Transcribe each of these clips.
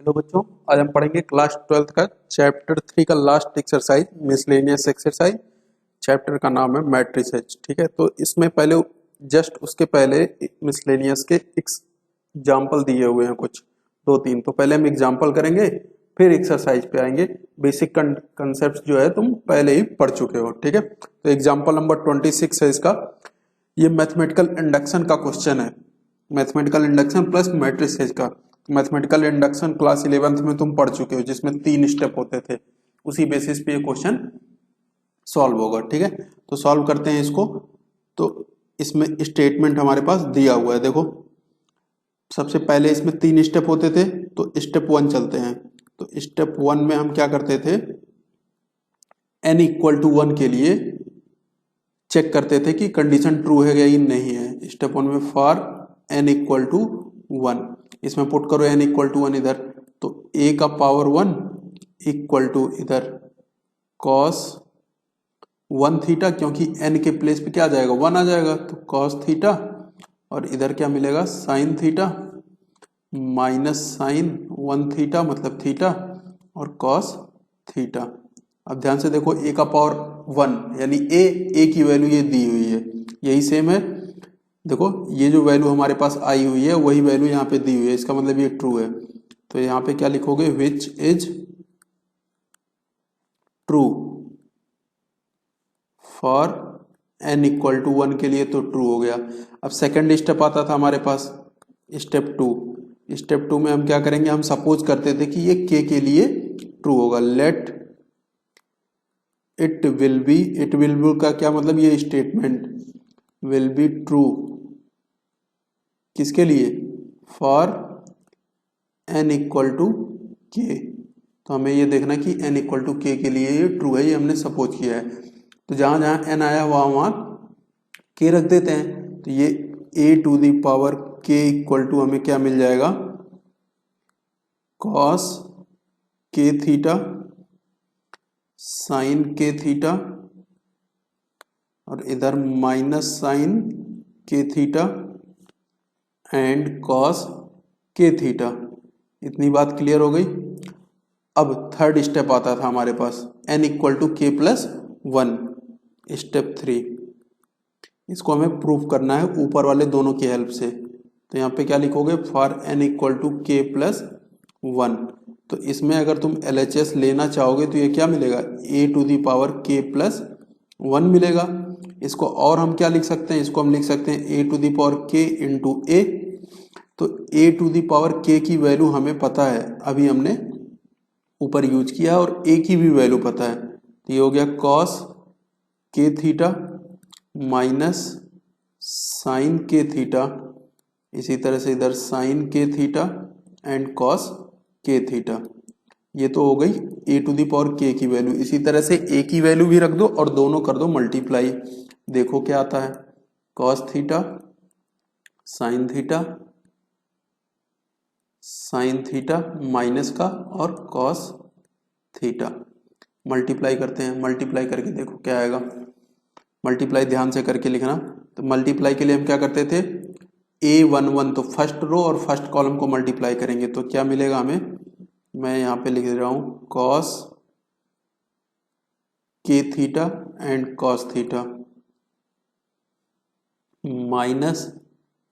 Hello बच्चों, आज हम पढ़ेंगे क्लास 12th का चैप्टर 3 का last exercise miscellaneous exercise. Chapter का नाम है मैट्रिसेज। ठीक है, तो इसमें पहले जस्ट उसके पहले मिसलेनियस के एग्जाम्पल दिए हुए हैं कुछ दो तीन। तो पहले हम एग्जाम्पल करेंगे, फिर एक्सरसाइज पे आएंगे। बेसिक कंसेप्ट जो है तुम पहले ही पढ़ चुके हो। ठीक है, तो एग्जाम्पल नंबर 26 है इसका। ये मैथमेटिकल इंडक्शन का क्वेश्चन है, मैथमेटिकल इंडक्शन प्लस मैट्रिसेज का। मैथमेटिकल इंडक्शन क्लास 11th में तुम पढ़ चुके हो, जिसमें 3 स्टेप होते थे। उसी बेसिस पे ये क्वेश्चन सॉल्व होगा। ठीक है, तो सॉल्व करते हैं इसको। तो इसमें स्टेटमेंट हमारे पास दिया हुआ है, देखो। सबसे पहले इसमें 3 स्टेप होते थे, तो स्टेप 1 चलते हैं। तो स्टेप 1 में हम क्या करते थे, n इक्वल टू 1 के लिए चेक करते थे कि कंडीशन ट्रू है या नहीं है। स्टेप 1 में फॉर n इक्वल टू 1, इसमें पुट करो n इक्वल टू 1 इधर, तो a का पावर 1 इक्वल टू इधर cos 1 थीटा, क्योंकि n के प्लेस पे क्या आ जाएगा, 1 आ जाएगा, तो cos थीटा। और इधर क्या मिलेगा, sine theta minus sine 1 theta मतलब थीटा, और cos थीटा। अब ध्यान से देखो, a का पावर 1 यानी a की वैल्यू ये दी हुई है, यही सेम है। देखो ये जो वैल्यू हमारे पास आई हुई है वही वैल्यू यहाँ पे दी हुई है, इसका मतलब ये ट्रू है। तो यहाँ पे क्या लिखोगे, which is true for n equal to 1 के लिए, तो ट्रू हो गया। अब सेकंड स्टेप आता था हमारे पास, स्टेप 2। स्टेप 2 में हम क्या करेंगे, हम सपोज करते थे कि ये k के लिए ट्रू होगा। लेट इट विल बी का क्या मतलब, ये स्टेटमेंट विल बी ट्रू किसके लिए, for n equal to K. तो हमें ये देखना कि n इक्वल टू के लिए ये ट्रू है, ये हमने सपोज किया है। तो जहां जहां n आया वहां k रख देते हैं। तो ये a to the power k equal to हमें क्या मिल जाएगा, cos k theta sine k theta, और इधर minus sine k theta and cos k theta. इतनी बात क्लियर हो गई। अब थर्ड स्टेप आता था हमारे पास, n इक्वल टू के प्लस 1, स्टेप 3। इसको हमें प्रूफ करना है ऊपर वाले दोनों की हेल्प से। तो यहाँ पे क्या लिखोगे, फॉर n इक्वल टू के प्लस 1। तो इसमें अगर तुम LHS लेना चाहोगे तो ये क्या मिलेगा, a to the power k plus 1 मिलेगा। इसको और हम क्या लिख सकते हैं, इसको हम लिख सकते हैं a to the power k into a। तो a to the power k की वैल्यू हमें पता है, अभी हमने ऊपर यूज किया, और a की भी वैल्यू पता है। तो ये हो गया cos k theta minus sine k theta, इसी तरह से इधर sine k theta and cos k theta. ये तो हो गई a to the power k की वैल्यू। इसी तरह से a की वैल्यू भी रख दो और दोनों कर दो मल्टीप्लाई। देखो क्या आता है, cos theta sine theta minus का और cos थीटा। मल्टीप्लाई करते हैं, मल्टीप्लाई करके देखो क्या आएगा। मल्टीप्लाई ध्यान से करके लिखना। तो मल्टीप्लाई के लिए हम क्या करते थे, a11 तो फर्स्ट रो और फर्स्ट कॉलम को मल्टीप्लाई करेंगे, तो क्या मिलेगा हमें, मैं यहाँ पे लिख रहा हूँ cos k theta and cos theta minus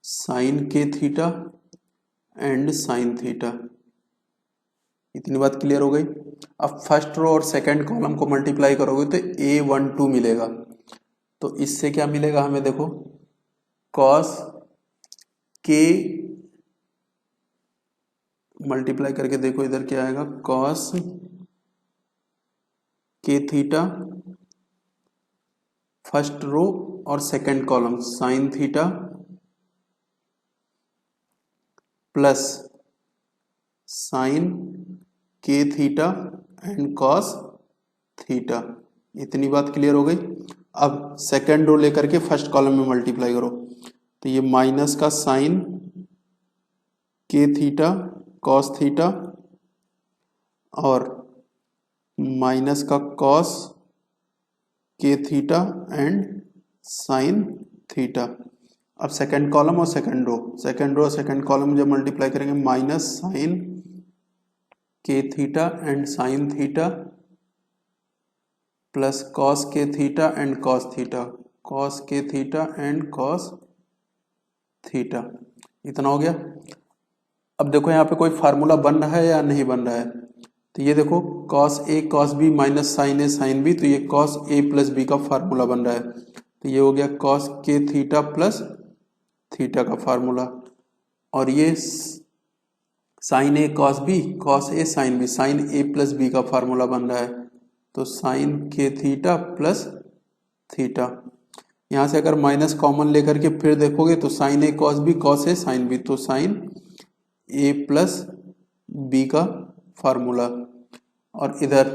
sine k theta and sine theta. इतनी बात क्लियर हो गई। अब फर्स्ट रो और सेकंड कॉलम को मल्टीप्लाई करोगे तो a12 मिलेगा। तो इससे क्या मिलेगा हमें, देखो cos k मल्टीप्लाई करके देखो इधर क्या आएगा, cos k theta first row और second column sine theta plus sine k theta and cos theta. इतनी बात क्लियर हो गई। अब सेकंड रो लेकर के फर्स्ट कॉलम में मल्टीप्लाई करो, तो ये माइनस का sine k theta cos theta और माइनस का cos k theta and sine theta. अब सेकंड कॉलम और सेकंड रो और सेकंड कॉलम जब मल्टीप्लाई करेंगे, minus sine k theta and sine theta plus cos k theta and cos theta, cos k theta and cos theta, इतना हो गया। अब देखो यहाँ पे कोई फार्मूला बन रहा है या नहीं बन रहा है, तो ये देखो cos A cos B minus sign A sine B, तो ये कॉस ए प्लस बी का फार्मूला बन रहा है, तो ये हो गया cos k theta plus theta का फार्मूला। और ये sign A cos B, cos A sine B, sign A plus B का फार्मूला बन रहा है, तो sign k theta plus theta. यहाँ से अगर माइनस कॉमन लेकर के फिर देखोगे तो sign A cos B, cos A sine B, तो साइन ए प्लस बी का फार्मूला। और इधर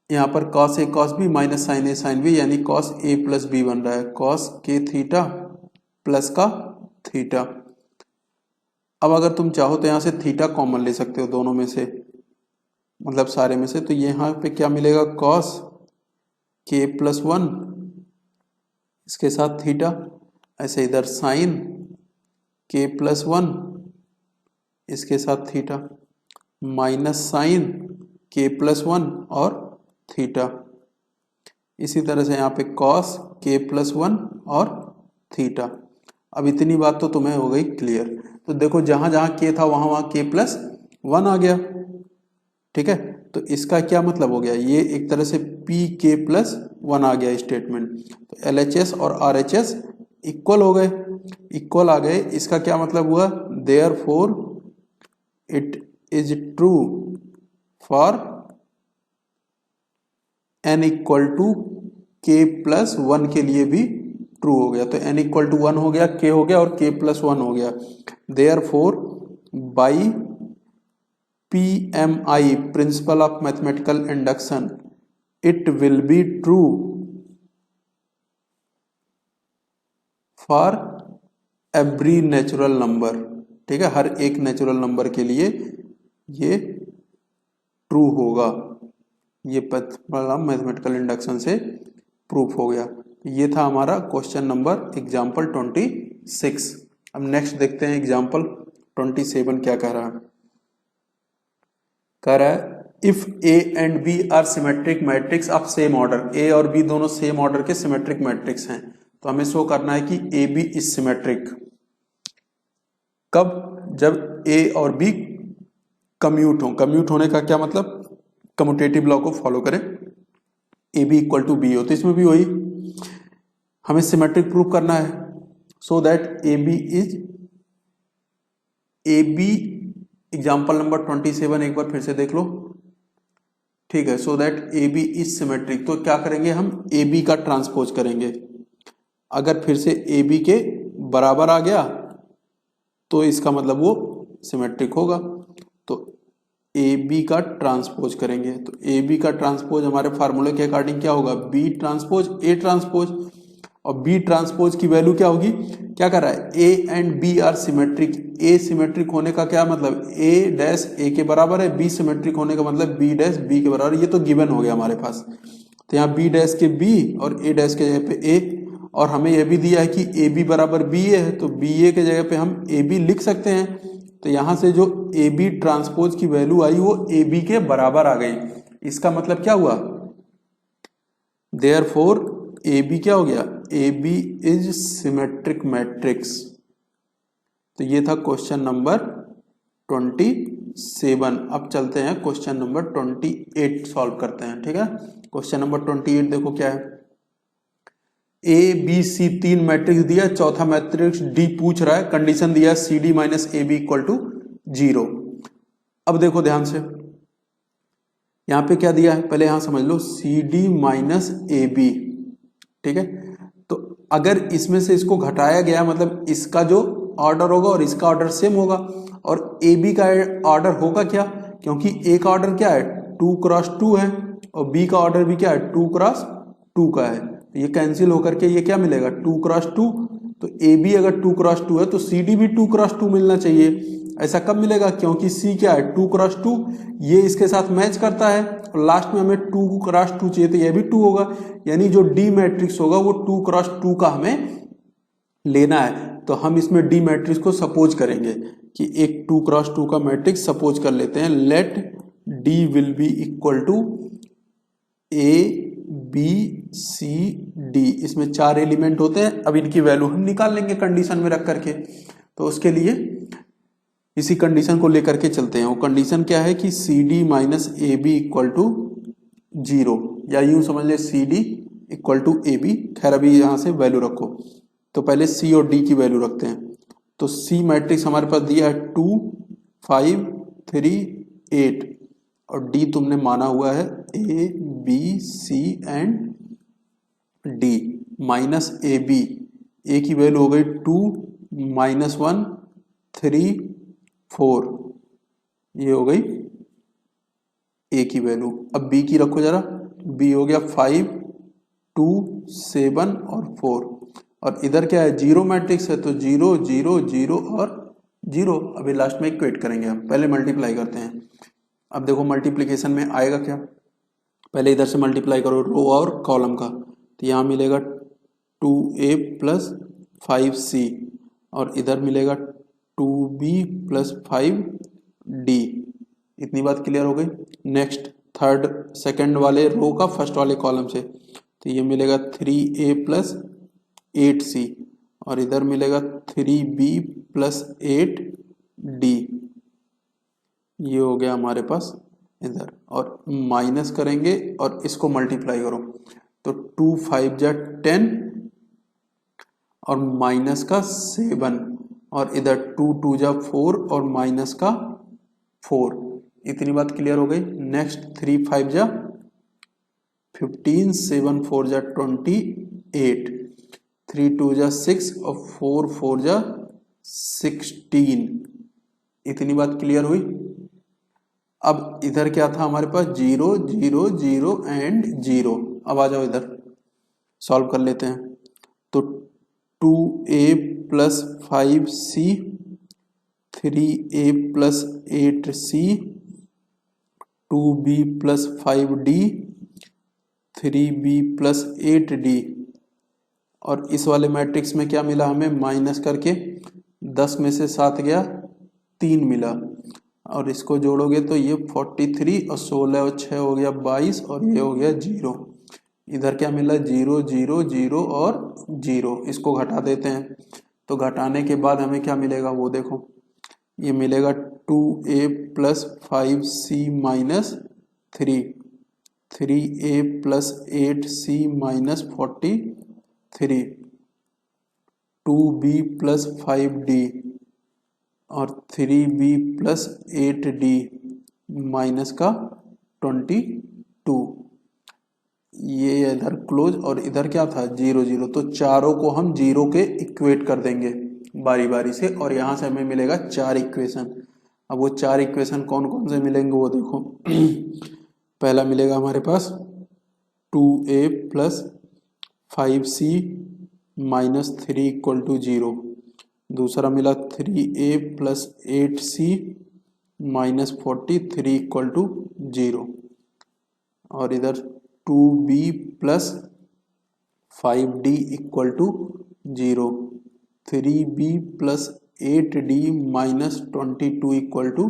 यहाँ पर cos A cos B minus sign A sine B, यानी कॉस ए प्लस बी बन रहा है, कॉस के थीटा प्लस का थीटा। अब अगर तुम चाहो तो यहाँ से थीटा कॉमन ले सकते हो दोनों में से, मतलब सारे में से, तो यहाँ पे क्या मिलेगा कॉस के प्लस वन, इसके साथ थीटा, ऐसे इधर साइन के प्लस वन, इसके साथ थीटा, माइनस साइन के प्लस वन और थीटा। इसी तरह से यहाँ पे कॉस के प्लस वन और थीटा। अब इतनी बात तो तुम्हें हो गई क्लियर। तो देखो जहां जहां के था वहां वहां के प्लस वन आ गया, ठीक है। तो इसका क्या मतलब हो गया, ये एक तरह से पी के प्लस वन आ गया स्टेटमेंट। तो LHS और RHS इक्वल हो गए, इक्वल आ गए। इसका क्या मतलब हुआ, therefore it is true for n equal to के प्लस वन के लिए भी ट्रू हो गया। तो n इक्वल टू वन हो गया, k हो गया और k प्लस वन हो गया। Therefore by PMI principle of mathematical induction it will be true for every natural number, ठीक है, हर एक नेचुरल नंबर के लिए ये ट्रू होगा। ये प्रिंसिपल ऑफ मैथमेटिकल इंडक्शन से प्रूफ हो गया। ये था हमारा क्वेश्चन नंबर एग्जाम्पल 26। अब नेक्स्ट देखते हैं एग्जाम्पल 27 क्या कह रहा है। कह रहा है if A and B are symmetric matrix of same order, A और बी दोनों सेम ऑर्डर के सिमेट्रिक मैट्रिक्स हैं, तो हमें शो करना है कि ए बी इज सिमेट्रिक। कब, जब ए और बी कम्यूट हो। कम्यूट होने का क्या मतलब, कम्यूटेटिव लॉ को फॉलो करें, A B equal to B हो। तो इसमें भी वही हमें सिमेट्रिक प्रूव करना है, so that A B is, A B example number 27 एक बार फिर से देख लो, ठीक है। So that A B is symmetric, तो क्या करेंगे हम, ए बी का ट्रांसपोज करेंगे। अगर फिर से ए बी के बराबर आ गया तो इसका मतलब वो सिमेट्रिक होगा। तो ए बी का ट्रांसपोज करेंगे, तो ए बी का ट्रांसपोज हमारे फार्मूले के अकॉर्डिंग क्या होगा, बी ट्रांसपोज ए ट्रांसपोज। और बी ट्रांसपोज की वैल्यू क्या होगी, क्या कर रहा है, A and B are symmetric. A symmetric होने का क्या मतलब, ए डैश ए के बराबर है, बी सिमेट्रिक होने का मतलब बी डैश बी के बराबर। ये तो गिवन हो गया हमारे पास। तो यहाँ बी डैश के बी और ए डैश के जगह पे ए, और हमें यह भी दिया है कि ए बी बराबर बी ए है, तो बी ए के जगह पे हम ए बी लिख सकते हैं। तो यहां से जो ए बी ट्रांसपोज की वैल्यू आई वो ए बी के बराबर आ गई। इसका मतलब क्या हुआ, देयरफॉर ए बी क्या हो गया, A B is symmetric matrix. तो ये था क्वेश्चन नंबर 27। अब चलते हैं क्वेश्चन नंबर 28 सॉल्व करते हैं, ठीक है। क्वेश्चन नंबर 28 देखो क्या है, ए बी सी तीन मैट्रिक्स दिया, चौथा मैट्रिक्स डी पूछ रहा है, कंडीशन दिया है C D minus A B equal to 0। अब देखो ध्यान से, यहां पे क्या दिया है, पहले यहां समझ लो, C D minus A B, ठीक है। तो अगर इसमें से इसको घटाया गया, मतलब इसका जो ऑर्डर होगा और इसका ऑर्डर सेम होगा, और ए बी का ऑर्डर होगा क्या, क्योंकि ए का ऑर्डर क्या है 2 क्रॉस 2 है, और बी का ऑर्डर भी क्या है 2 क्रॉस 2 का है। ये कैंसिल होकर के ये क्या मिलेगा 2 क्रॉस 2। तो ए बी अगर 2 क्रॉस 2 है तो सी डी भी 2 क्रॉस 2 मिलना चाहिए। ऐसा कब मिलेगा, क्योंकि सी क्या है 2 क्रॉस 2, ये इसके साथ मैच करता है, और लास्ट में हमें 2 क्रॉस 2 चाहिए, तो ये भी 2 होगा। यानी जो डी मैट्रिक्स होगा वो 2 क्रॉस 2 का हमें लेना है। तो हम इसमें डी मैट्रिक्स को सपोज करेंगे कि एक 2 क्रॉस 2 का मैट्रिक्स सपोज कर लेते हैं। Let D will be equal to A B C D. इसमें 4 एलिमेंट होते हैं। अब इनकी वैल्यू हम निकाल लेंगे कंडीशन में रख करके। तो उसके लिए इसी कंडीशन को लेकर के चलते हैं। वो कंडीशन क्या है कि C D minus A B equal to 0, या यूं समझ ले C D equal to A B. खैर अभी यहां से वैल्यू रखो, तो पहले सी और डी की वैल्यू रखते हैं। तो सी मैट्रिक्स हमारे पास दिया है 2 5 3 8 और डी तुमने माना हुआ है A B C and D minus A B. A की वैल्यू हो गई 2 -1 3 4, ये हो गई ए की वैल्यू। अब बी की रखो जरा, बी हो गया 5 2 7 और 4। और इधर क्या है, जीरो मैट्रिक्स है तो 0 0 0 और 0। अभी लास्ट में इक्वेट करेंगे हम, पहले मल्टीप्लाई करते हैं। अब देखो मल्टीप्लिकेशन में आएगा क्या, पहले इधर से मल्टीप्लाई करो रो और कॉलम का। तो यहाँ मिलेगा 2a प्लस 5c और इधर मिलेगा 2b प्लस 5d। इतनी बात क्लियर हो गई। नेक्स्ट थर्ड सेकंड वाले रो का फर्स्ट वाले कॉलम से, तो ये मिलेगा 3a प्लस 8c और इधर मिलेगा 3b प्लस 8d। ये हो गया हमारे पास इधर, और माइनस करेंगे और इसको मल्टीप्लाई करो तो 2 5 जा 10 और माइनस का 7 और इधर 2 2 जा 4 और माइनस का 4। इतनी बात क्लियर हो गई। नेक्स्ट 3 5 जा 15 7 4 जा 28 3 2 जा 6 और 4 4 जा 16। इतनी बात क्लियर हुई। अब इधर क्या था हमारे पास 0 0 0 एंड 0। अब आ जाओ इधर सॉल्व कर लेते हैं। तो 2a plus 5c 3a plus 8c 2b plus 5d 3b plus 8d। और इस वाले मैट्रिक्स में क्या मिला हमें, माइनस करके 10 में से 7 गया 3 मिला और इसको जोड़ोगे तो ये 43 और 16 और 6 हो गया 22 और ये हो गया 0। इधर क्या मिला 0 0 0 और 0। इसको घटा देते हैं तो घटाने के बाद हमें क्या मिलेगा वो देखो, ये मिलेगा 2a plus 5c minus 3 3a plus 8c minus 43 2b plus 5d और 3b प्लस 8d माइनस का 22। ये इधर क्लोज और इधर क्या था 0 0। तो चारों को हम 0 के इक्वेट कर देंगे बारी बारी से और यहां से हमें मिलेगा 4 इक्वेशन। अब वो 4 इक्वेशन कौन कौन से मिलेंगे वो देखो। पहला मिलेगा हमारे पास 2a plus 5c minus 3 equal to 0। दूसरा मिला 3a plus 8c minus 43 equal to 0। और इधर 2b plus 5d equal to 0 3b plus 8d minus 22 equal to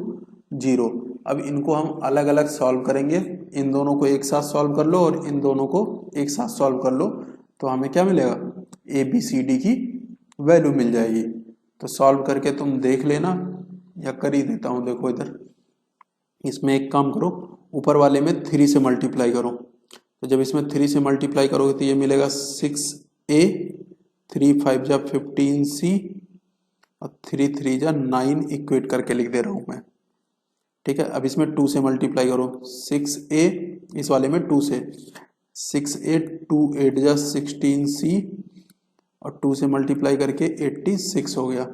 0। अब इनको हम अलग अलग सॉल्व करेंगे। इन दोनों को एक साथ सॉल्व कर लो और इन दोनों को एक साथ सॉल्व कर लो तो हमें क्या मिलेगा, ए बी सी डी की वैल्यू मिल जाएगी। तो सॉल्व करके तुम देख लेना या कर ही देता हूं। देखो इधर इसमें एक काम करो, ऊपर वाले में 3 से मल्टीप्लाई करो। तो जब इसमें 3 से मल्टीप्लाई करोगे तो ये मिलेगा 6a 3 5 जा 15c और 3 3 जा 9 इक्वेट करके लिख दे रहा हूं मैं। ठीक है। अब इसमें 2 से मल्टीप्लाई करो 6a, इस वाले में 2 से 6a 2 8 जा 16c और 2 से मल्टीप्लाई करके 86 हो गया।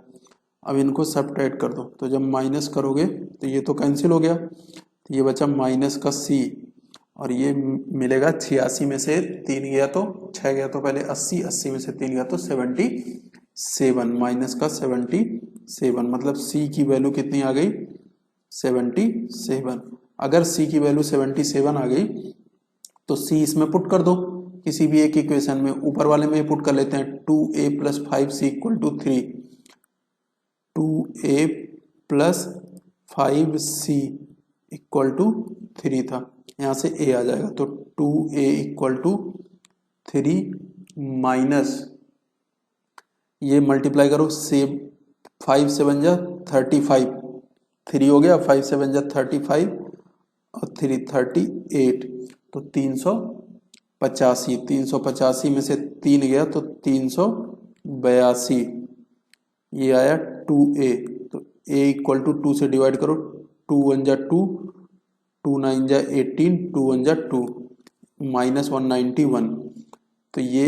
अब इनको सब्ट्रैक्ट कर दो तो जब माइनस करोगे तो ये तो कैंसिल हो गया, तो ये बचा माइनस का c और ये मिलेगा 86 में से 3 गया तो 6 गया तो पहले 80 80 में से 3 गया तो 77 माइनस का 77 मतलब c की वैल्यू कितनी आ गई 77। अगर c की वैल्यू 77 आ गई तो c इसमें पुट कर दो किसी भी एक इक्वेशन में। ऊपर वाले में पुट कर लेते हैं 2a plus 5c equal to 3 2a plus 5c equal to 3 था। यहाँ से a आ जाएगा तो 2a इक्वल टू 3 माइनस ये मल्टीप्लाई करो से 5 7 जा 35 3 हो गया 5 7 जा 35 और 3 38 तो 385 में से 3 गया तो 382 ये आया 2a तो a इक्वल टू 2 से डिवाइड करो 2 1 जा 2 2 9 जा 18 2 1 जा 2 माइनस 191 तो ये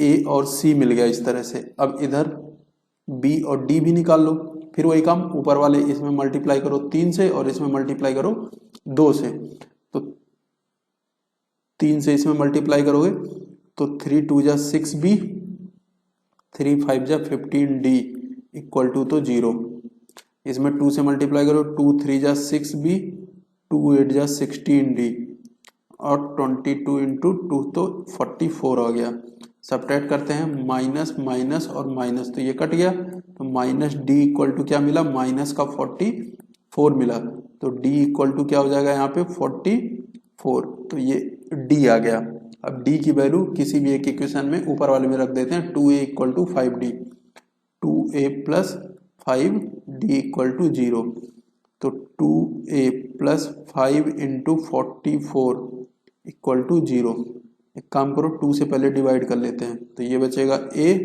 a और c मिल गया इस तरह से। अब इधर b और d भी निकाल लो, फिर वही काम ऊपर वाले इसमें मल्टीप्लाई करो 3 से और इसमें मल्टीप्लाई करो 2 से। तो 3 से इसमें मल्टीप्लाई करोगे तो 3 2 जा 6b 3 5 जा 15d इक्वल टू तो 0। इसमें 2 से मल्टीप्लाई करो 2 3 जा 6b 2 8 जा 16d और 22 इंटू 2 तो 44 आ गया। सब्ट्रैक्ट करते हैं माइनस माइनस और माइनस तो ये कट गया तो माइनस डी इक्वल टू क्या मिला माइनस का 44 मिला तो डी इक्वल टू क्या हो जाएगा यहाँ पे 44 तो ये डी आ गया। अब डी की वैल्यू किसी भी एक इक्वेशन में ऊपर वाले में रख देते हैं 2a equal to 5d 2a plus 5d equal to 0 तो 2a plus 5 into 44 equal to 0। एक काम करो 2 से पहले डिवाइड कर लेते हैं तो ये बचेगा a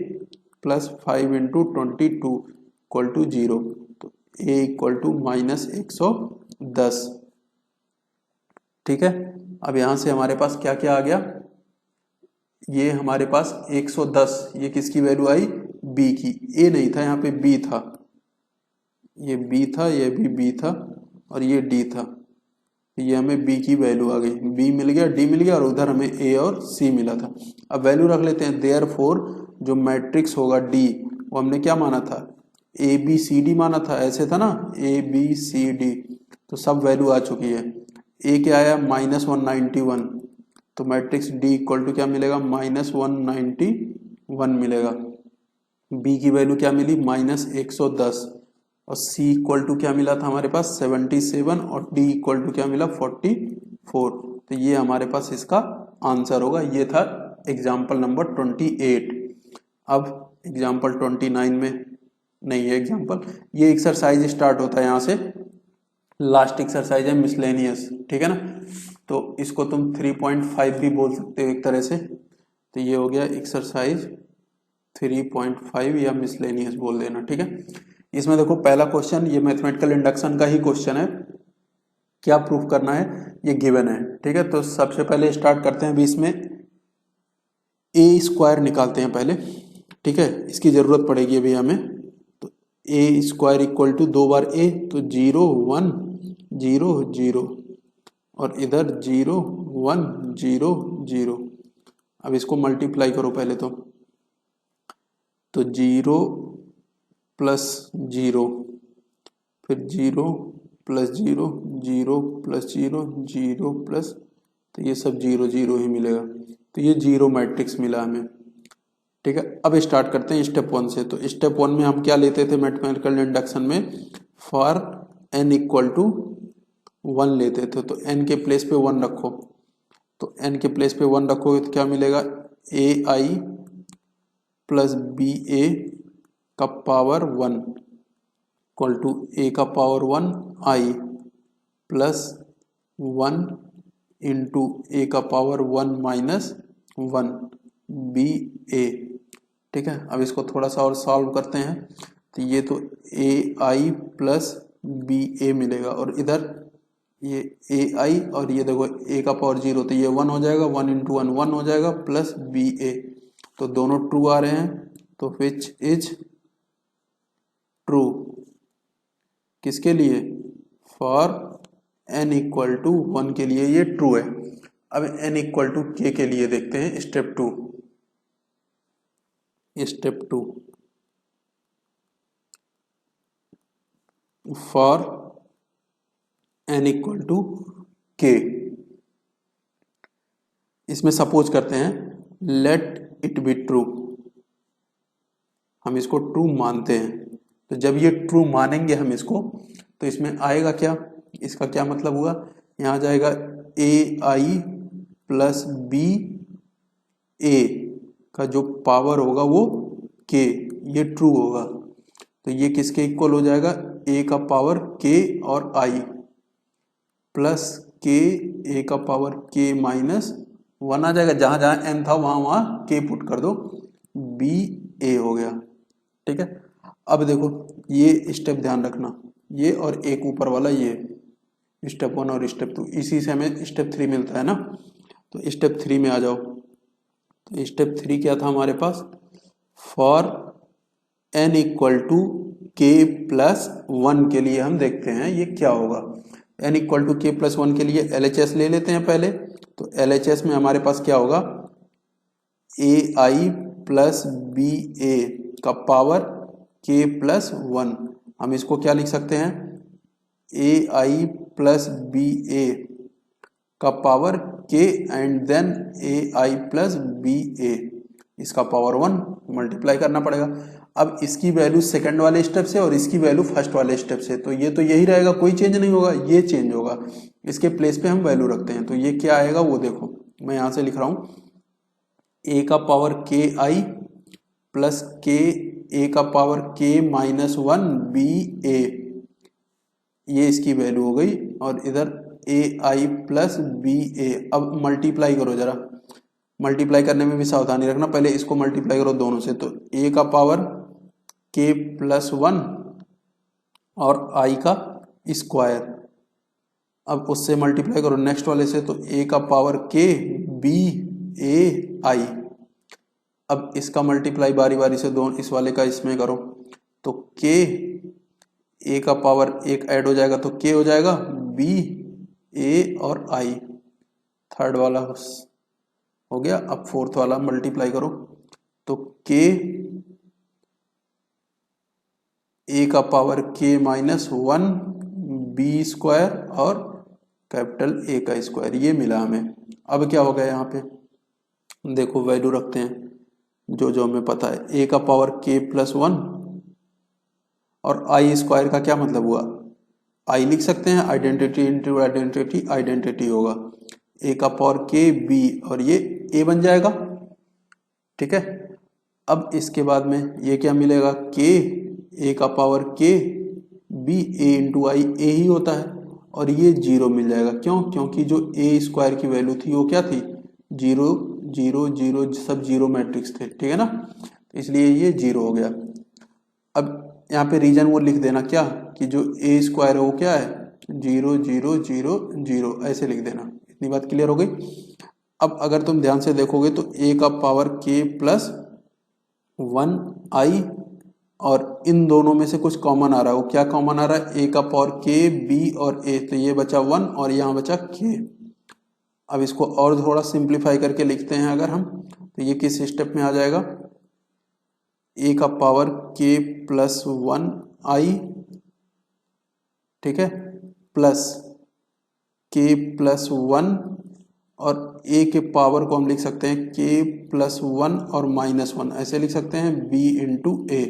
plus 5 into 22 equal to 0 तो a इक्वल टू माइनस 110। ठीक है, अब यहां से हमारे पास क्या क्या आ गया, ये हमारे पास 110 ये किसकी वैल्यू आई b की, a नहीं था यहाँ पे b था, ये b था ये भी b था और ये d था, ये हमें b की वैल्यू आ गई, b मिल गया d मिल गया और उधर हमें a और c मिला था। अब वैल्यू रख लेते हैं देयरफॉर जो मैट्रिक्स होगा d वो हमने क्या माना था a b c d माना था, ऐसे था ना a b c d तो सब वैल्यू आ चुकी है। a क्या आया माइनस 191 तो मैट्रिक्स d इक्वल टू क्या मिलेगा माइनस 191 मिलेगा। b की वैल्यू क्या मिली माइनस 110 और c इक्वल टू क्या मिला था हमारे पास 77 और d इक्वल टू क्या मिला 44 तो ये हमारे पास इसका आंसर होगा। ये था एग्जाम्पल नंबर 28। अब एग्जाम्पल 29 में नहीं है एग्जाम्पल, ये एक्सरसाइज स्टार्ट होता है यहाँ से, लास्ट एक्सरसाइज है मिसलेनियस, ठीक है ना, तो इसको तुम 3.5 भी बोल सकते हो एक तरह से। तो ये हो गया एक्सरसाइज 3.5 या मिसलेनियस बोल देना, ठीक है। इसमें देखो पहला क्वेश्चन ये मैथमेटिकल इंडक्शन का ही क्वेश्चन है, क्या प्रूफ करना है ये गिवन है, ठीक है। तो सबसे पहले स्टार्ट करते हैं, अभी इसमें ए स्क्वायर निकालते हैं पहले, ठीक है, इसकी जरूरत पड़ेगी अभी हमें। तो ए स्क्वायर इक्वल टू 2 बार ए तो 0 1 0 0 और इधर 0 1 0 0। अब इसको मल्टीप्लाई करो पहले तो 0 प्लस 0 फिर 0 प्लस 0 0 प्लस 0 0 प्लस तो ये सब 0 0 ही मिलेगा तो ये 0 मैट्रिक्स मिला हमें, ठीक है। अब स्टार्ट करते हैं स्टेप 1 से। तो स्टेप 1 में हम क्या लेते थे मैथमेटिकल इंडक्शन में, फॉर n इक्वल टू 1 लेते थे। तो n के प्लेस पे 1 रखो, तो n के प्लेस पे 1 रखोगे तो क्या मिलेगा ए आई प्लस बी ए का पावर 1 इक्वल टू ए का पावर 1 आई प्लस 1 इंटू ए का पावर 1 माइनस 1 बी ए, ठीक है। अब इसको थोड़ा सा और सॉल्व करते हैं तो ये तो ए आई प्लस बी ए मिलेगा और इधर ये ए आई और ये देखो ए का पावर 0 तो ये 1 हो जाएगा, 1 इंटू 1 1 हो जाएगा प्लस बी ए, तो दोनों ट्रू आ रहे हैं तो विच इज ट्रू किसके लिए, फॉर n इक्वल टू 1 के लिए ये ट्रू है। अब n इक्वल टू k के लिए देखते हैं step 2। Step 2 for n equal to k, इसमें सपोज करते हैं लेट इट बी ट्रू, हम इसको ट्रू मानते हैं तो जब ये ट्रू मानेंगे हम इसको, तो इसमें आएगा क्या, इसका क्या मतलब हुआ, यहाँ जाएगा ए आई प्लस बी ए का जो पावर होगा वो के, ये ट्रू होगा। तो ये किसके इक्वल हो जाएगा, ए का पावर के और आई प्लस के ए का पावर के माइनस वन आ जाएगा, जहां जहां एन था वहां वहां के पुट कर दो, बी ए हो गया। ठीक है, अब देखो ये स्टेप ध्यान रखना, ये और एक ऊपर वाला ये स्टेप 1 और स्टेप 2, इसी से हमें स्टेप 3 मिलता है ना। तो स्टेप 3 में आ जाओ। तो स्टेप 3 क्या था हमारे पास, फॉर n इक्वल टू के प्लस वन के लिए हम देखते हैं ये क्या होगा। n इक्वल टू के प्लस वन के लिए LHS ले लेते हैं पहले। तो LHS में हमारे पास क्या होगा, ए आई प्लस बी ए का पावर के प्लस वन, हम इसको क्या लिख सकते हैं, ए आई प्लस बी ए का power K and then A I plus B A, इसका पावर वन, मल्टीप्लाई करना पड़ेगा। अब इसकी वैल्यू सेकंड वाले स्टेप से और इसकी वैल्यू फर्स्ट वाले स्टेप से, तो ये तो यही रहेगा, कोई चेंज नहीं होगा, ये चेंज होगा, इसके प्लेस पे हम वैल्यू रखते हैं। तो ये क्या आएगा वो देखो, मैं यहां से लिख रहा हूं, ए का पावर के आई प्लस के ए का पावर के माइनस वन बी ए, ये इसकी वैल्यू हो गई, और इधर ए आई प्लस बी ए। अब मल्टीप्लाई करो जरा, मल्टीप्लाई करने में भी सावधानी रखना, पहले इसको मल्टीप्लाई करो दोनों से, तो ए का पावर के प्लस वन और आई का स्क्वायर, अब उससे मल्टीप्लाई करो नेक्स्ट वाले से, तो ए का पावर के बी ए आई। अब इसका मल्टीप्लाई बारी बारी से दोनों, इस वाले का इसमें करो, तो के ए का पावर एक ऐड हो जाएगा तो के हो जाएगा बी ए और आई, थर्ड वाला हो गया। अब फोर्थ वाला मल्टीप्लाई करो, तो के ए का पावर के माइनस वन बी स्क्वायर और कैपिटल ए का स्क्वायर, ये मिला हमें। अब क्या हो गया यहाँ पे, देखो वैल्यू रखते हैं जो जो हमें पता है, ए का पावर के प्लस वन और आई स्क्वायर का क्या मतलब हुआ, आई लिख सकते हैं, आइडेंटिटी इंटू आइडेंटिटी, आइडेंटिटी होगा, ए का पावर के बी और ये ए बन जाएगा। ठीक है, अब इसके बाद में ये क्या मिलेगा, के ए का पावर के बी ए इंटू आई, ए ही होता है, और ये जीरो मिल जाएगा, क्यों, क्योंकि जो ए स्क्वायर की वैल्यू थी वो क्या थी, जीरो जीरो जीरो, सब जीरो मैट्रिक्स थे, ठीक है ना, इसलिए ये जीरो हो गया। अब यहाँ पे रीजन वो लिख देना क्या, कि जो ए स्क्वायर है वो क्या है, जीरो जीरो जीरो जीरो, ऐसे लिख देना, इतनी बात क्लियर हो गई। अब अगर तुम ध्यान से देखोगे तो ए का पावर के प्लस वन आई, और इन दोनों में से कुछ कॉमन आ रहा है, वो क्या कॉमन आ रहा है, ए का पावर के बी और ए, तो ये बचा वन और यहाँ बचा के। अब इसको और थोड़ा सिंप्लीफाई करके लिखते हैं अगर हम, तो ये किस स्टेप में आ जाएगा, ए का पावर के प्लस वन आई, ठीक है, प्लस के प्लस वन, और ए के पावर को हम लिख सकते हैं के प्लस वन और माइनस वन, ऐसे लिख सकते हैं बी इंटू ए।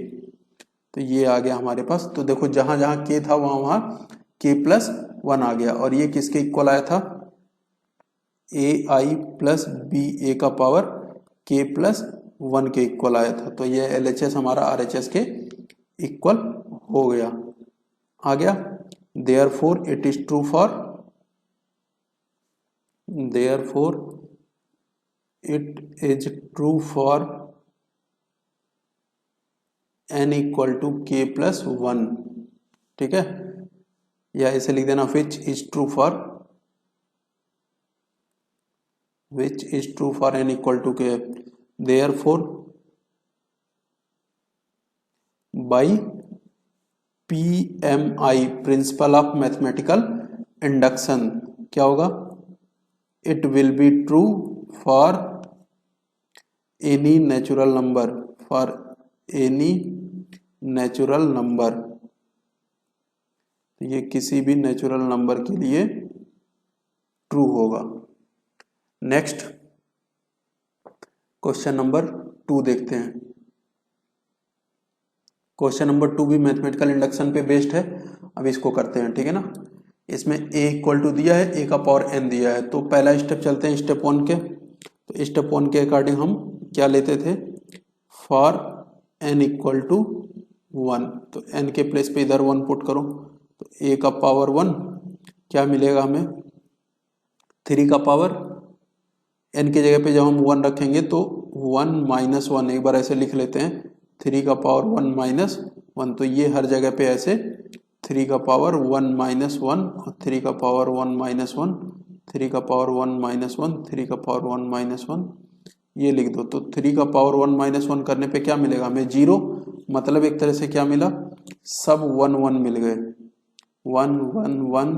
तो ये आ गया हमारे पास। तो देखो जहां जहां के था वहां वहां के प्लस वन आ गया, और ये किसके इक्वल आया था, ए आई प्लस बी ए का पावर के प्लस वन के इक्वल आया था। तो ये LHS हमारा RHS के इक्वल हो गया, आ गया। Therefore it is true for, therefore it is true for n equal to के प्लस वन, ठीक है, या इसे लिख देना विच इज ट्रू फॉर, which is true for n equal to k, therefore by PMI principle of mathematical induction क्या होगा, it will be true for any natural number, for any natural number, ये किसी भी नेचुरल नंबर के लिए true होगा। Next question number 2 देखते हैं। क्वेश्चन नंबर 2 भी मैथमेटिकल इंडक्शन पे बेस्ड है। अब इसको करते हैं, ठीक है ना। इसमें a इक्वल टू दिया है, a का पावर n दिया है। तो पहला स्टेप चलते हैं स्टेप 1 के। तो स्टेप 1 के अकॉर्डिंग हम क्या लेते थे, फॉर n इक्वल टू 1, तो n के प्लेस पे इधर 1 पुट करो, तो a का पावर 1 क्या मिलेगा हमें, 3 का पावर n की जगह पे जब हम 1 रखेंगे तो 1 माइनस 1, एक बार ऐसे लिख लेते हैं, 3 का पावर 1 माइनस 1, तो ये हर जगह पे ऐसे 3 का पावर 1 माइनस 1 और 3 का पावर 1 माइनस 1, 3 का पावर 1 माइनस 1, 3 का पावर 1 माइनस 1, ये लिख दो। तो 3 का पावर 1 माइनस 1 करने पे क्या मिलेगा हमें, 0, मतलब एक तरह से क्या मिला, सब 1 1 मिल गए, 1 1 1,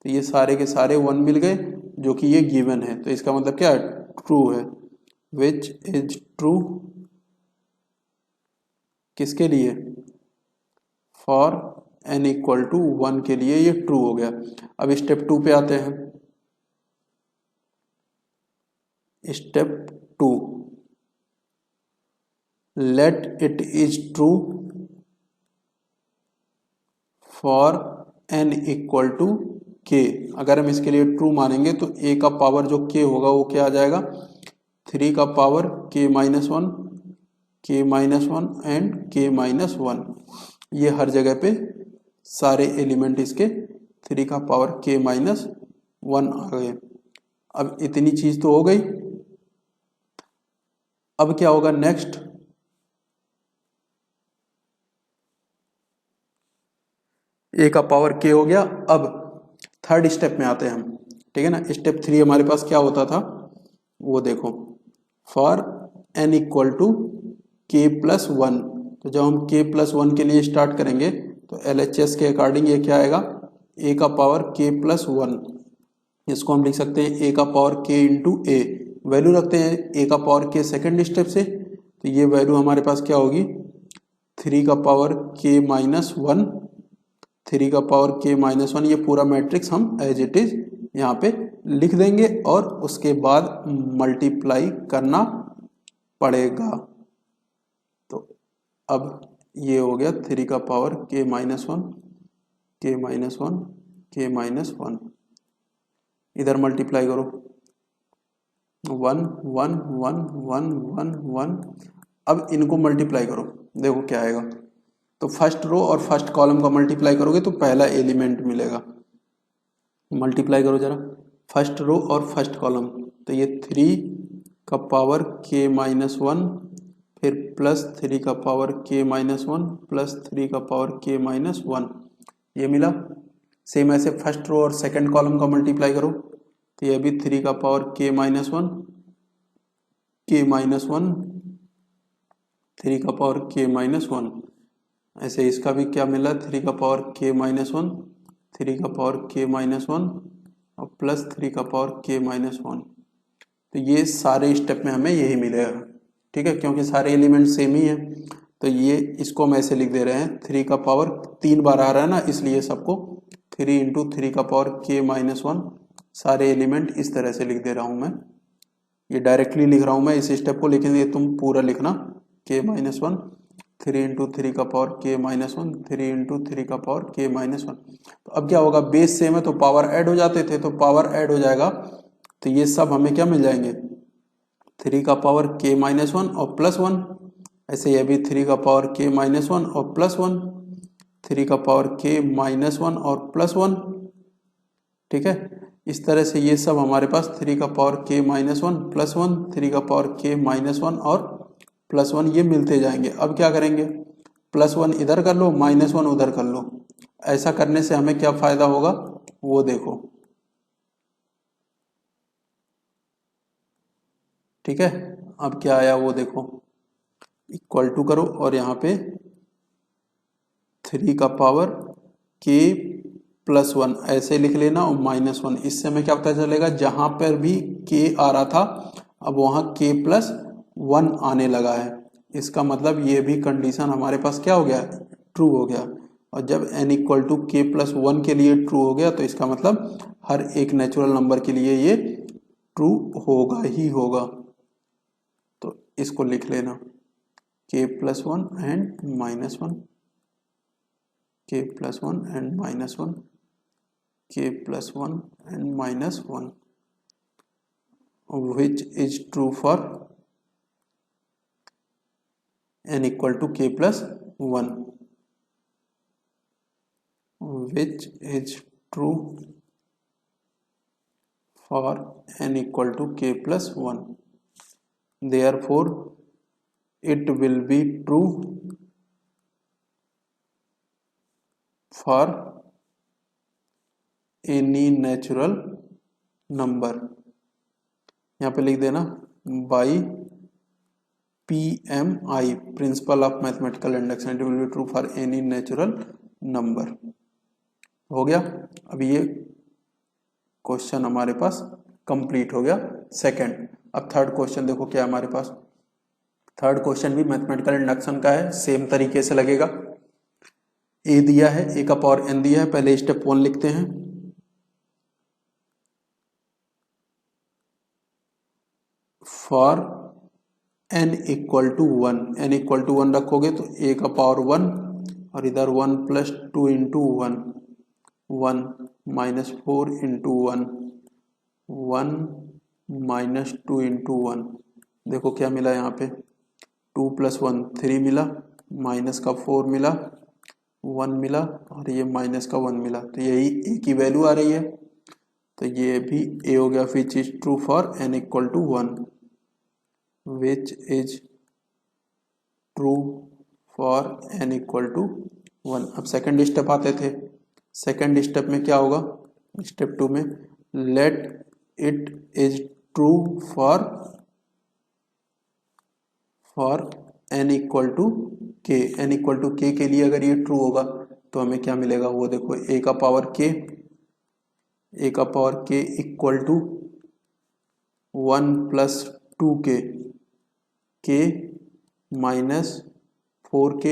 तो ये सारे के सारे 1 मिल गए जो कि ये गिवन है। तो इसका मतलब क्या है, ट्रू है, विच इज ट्रू, किसके लिए, फॉर n इक्वल टू 1 के लिए ये ट्रू हो गया। अब स्टेप 2 पे आते हैं। Step 2, let it is true for n equal to k। अगर हम इसके लिए ट्रू मानेंगे तो a का पावर जो k होगा वो क्या आ जाएगा, 3 का power k minus 1, k minus 1 and k minus 1, ये हर जगह पे सारे एलिमेंट इसके 3 का पावर k माइनस 1 आ गए। अब इतनी चीज तो हो गई। अब क्या होगा नेक्स्ट, a का पावर k हो गया। अब थर्ड स्टेप में आते हैं हम, ठीक है ना। स्टेप 3 हमारे पास क्या होता था, वो देखो, for n equal to k plus 1। तो जब हम k प्लस 1 के लिए स्टार्ट करेंगे तो LHS के अकॉर्डिंग ये क्या आएगा, a का पावर k प्लस 1, इसको हम लिख सकते हैं a का power k into a, value रखते हैं a का पावर k सेकेंड स्टेप से, तो ये वैल्यू हमारे पास क्या होगी, 3 का पावर k माइनस 1, 3 का पावर k माइनस 1, ये पूरा मैट्रिक्स हम एज इट इज यहाँ पे लिख देंगे और उसके बाद मल्टीप्लाई करना पड़ेगा। तो अब ये हो गया 3 का power k minus 1, k minus 1, k minus 1, इधर मल्टीप्लाई करो, 1 1 1 1 1 1, अब इनको मल्टीप्लाई करो, देखो क्या आएगा। तो फर्स्ट रो और फर्स्ट कॉलम का मल्टीप्लाई करोगे तो पहला एलिमेंट मिलेगा। मल्टीप्लाई करो जरा फर्स्ट रो और फर्स्ट कॉलम, तो ये 3 का पावर k माइनस 1, फिर प्लस 3 का पावर k माइनस 1 प्लस 3 का पावर k माइनस 1, ये मिला। सेम ऐसे फर्स्ट रो और सेकंड कॉलम का मल्टीप्लाई करो, तो ये भी 3 का power k minus 1, k minus 1, 3 का पावर k माइनस 1, ऐसे इसका भी क्या मिला, 3 का पावर k माइनस 1, 3 का पावर k माइनस 1 और प्लस 3 का पावर k माइनस 1। तो ये सारे स्टेप में हमें यही मिलेगा, ठीक है, क्योंकि सारे एलिमेंट सेम ही हैं। तो ये इसको हम ऐसे लिख दे रहे हैं, 3 का पावर 3 बार आ रहा है ना, इसलिए सबको 3 इंटू 3 का पावर k माइनस 1, सारे एलिमेंट इस तरह से लिख दे रहा हूँ मैं। ये डायरेक्टली लिख रहा हूँ मैं इस स्टेप को, लेकिन ये तुम पूरा लिखना, k माइनस 1, 3 इंटू 3 का पावर k माइनस 1, 3 इंटू 3 का पावर k माइनस 1। तो अब क्या होगा, बेस सेम है तो पावर ऐड हो जाते थे, तो पावर ऐड हो जाएगा, तो ये सब हमें क्या मिल जाएंगे, 3 का पावर k माइनस 1 और प्लस 1, ऐसे ये भी 3 का पावर k माइनस 1 और प्लस 1, 3 का पावर k माइनस 1 और प्लस 1, ठीक है। इस तरह से ये सब हमारे पास 3 का पावर k माइनस 1 प्लस 1, 3 का पावर k माइनस 1 और प्लस 1, ये मिलते जाएंगे। अब क्या करेंगे, प्लस 1 इधर कर लो, माइनस 1 उधर कर लो। ऐसा करने से हमें क्या फायदा होगा वो देखो, ठीक है। अब क्या आया वो देखो, इक्वल टू करो और यहाँ पे 3 का पावर k प्लस 1 ऐसे लिख लेना और माइनस 1, इससे हमें क्या पता चलेगा, जहां पर भी k आ रहा था अब वहां k प्लस 1 आने लगा है। इसका मतलब ये भी कंडीशन हमारे पास क्या हो गया, ट्रू हो गया। और जब n equal to k plus 1 के लिए ट्रू हो गया तो इसका मतलब हर एक नेचुरल नंबर के लिए ये ट्रू होगा ही होगा। तो इसको लिख लेना k plus one and minus one, k plus one and minus one, k plus one and minus one, which is true for n equal to k plus 1, which is true for n equal to k plus 1. Therefore, it will be true for any natural number. यहाँ पे लिख देना by PMI, principle of mathematical induction, it will be true for any natural number. हो गया। अब ये question हमारे पास complete हो गया सेकंड। अब थर्ड क्वेश्चन देखो क्या है हमारे पास। थर्ड क्वेश्चन भी मैथमेटिकल इंडक्शन का है, सेम तरीके से लगेगा। ए दिया है, ए का पावर एन दिया है। पहले स्टेप 1 लिखते हैं। For n equal to 1, n equal to 1 रखोगे तो a का पावर 1 और इधर 1 plus 2 into 1, 1 minus 4 into 1, 1 minus 2 into 1। देखो क्या मिला यहाँ पे, 2 प्लस 1 3 मिला, माइनस का 4 मिला, 1 मिला और ये माइनस का 1 मिला। तो यही a की वैल्यू आ रही है, तो ये भी a हो गया। Which is true for n equal to 1, which is true for n equal to 1। अब सेकंड स्टेप आते थे। सेकंड स्टेप में क्या होगा, स्टेप 2 में let it is true for n equal to k। n equal to k के लिए अगर ये ट्रू होगा तो हमें क्या मिलेगा, वो देखो a का power k equal to 1 plus 2k, k minus 4k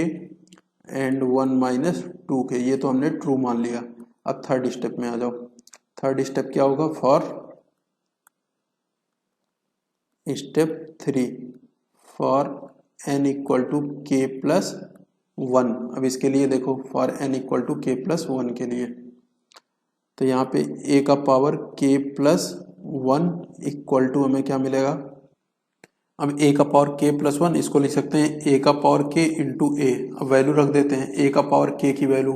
and 1 minus 2k। ये तो हमने ट्रू मान लिया। अब थर्ड स्टेप में आ जाओ। थर्ड स्टेप क्या होगा, for step 3 for n equal to k plus 1। अब इसके लिए देखो for n equal to k plus 1 के लिए तो यहाँ पे a का power k plus 1 equal to हमें क्या मिलेगा। अब a का पावर k प्लस 1, इसको लिख सकते हैं a का पावर k इंटू ए। अब वैल्यू रख देते हैं, a का पावर k की वैल्यू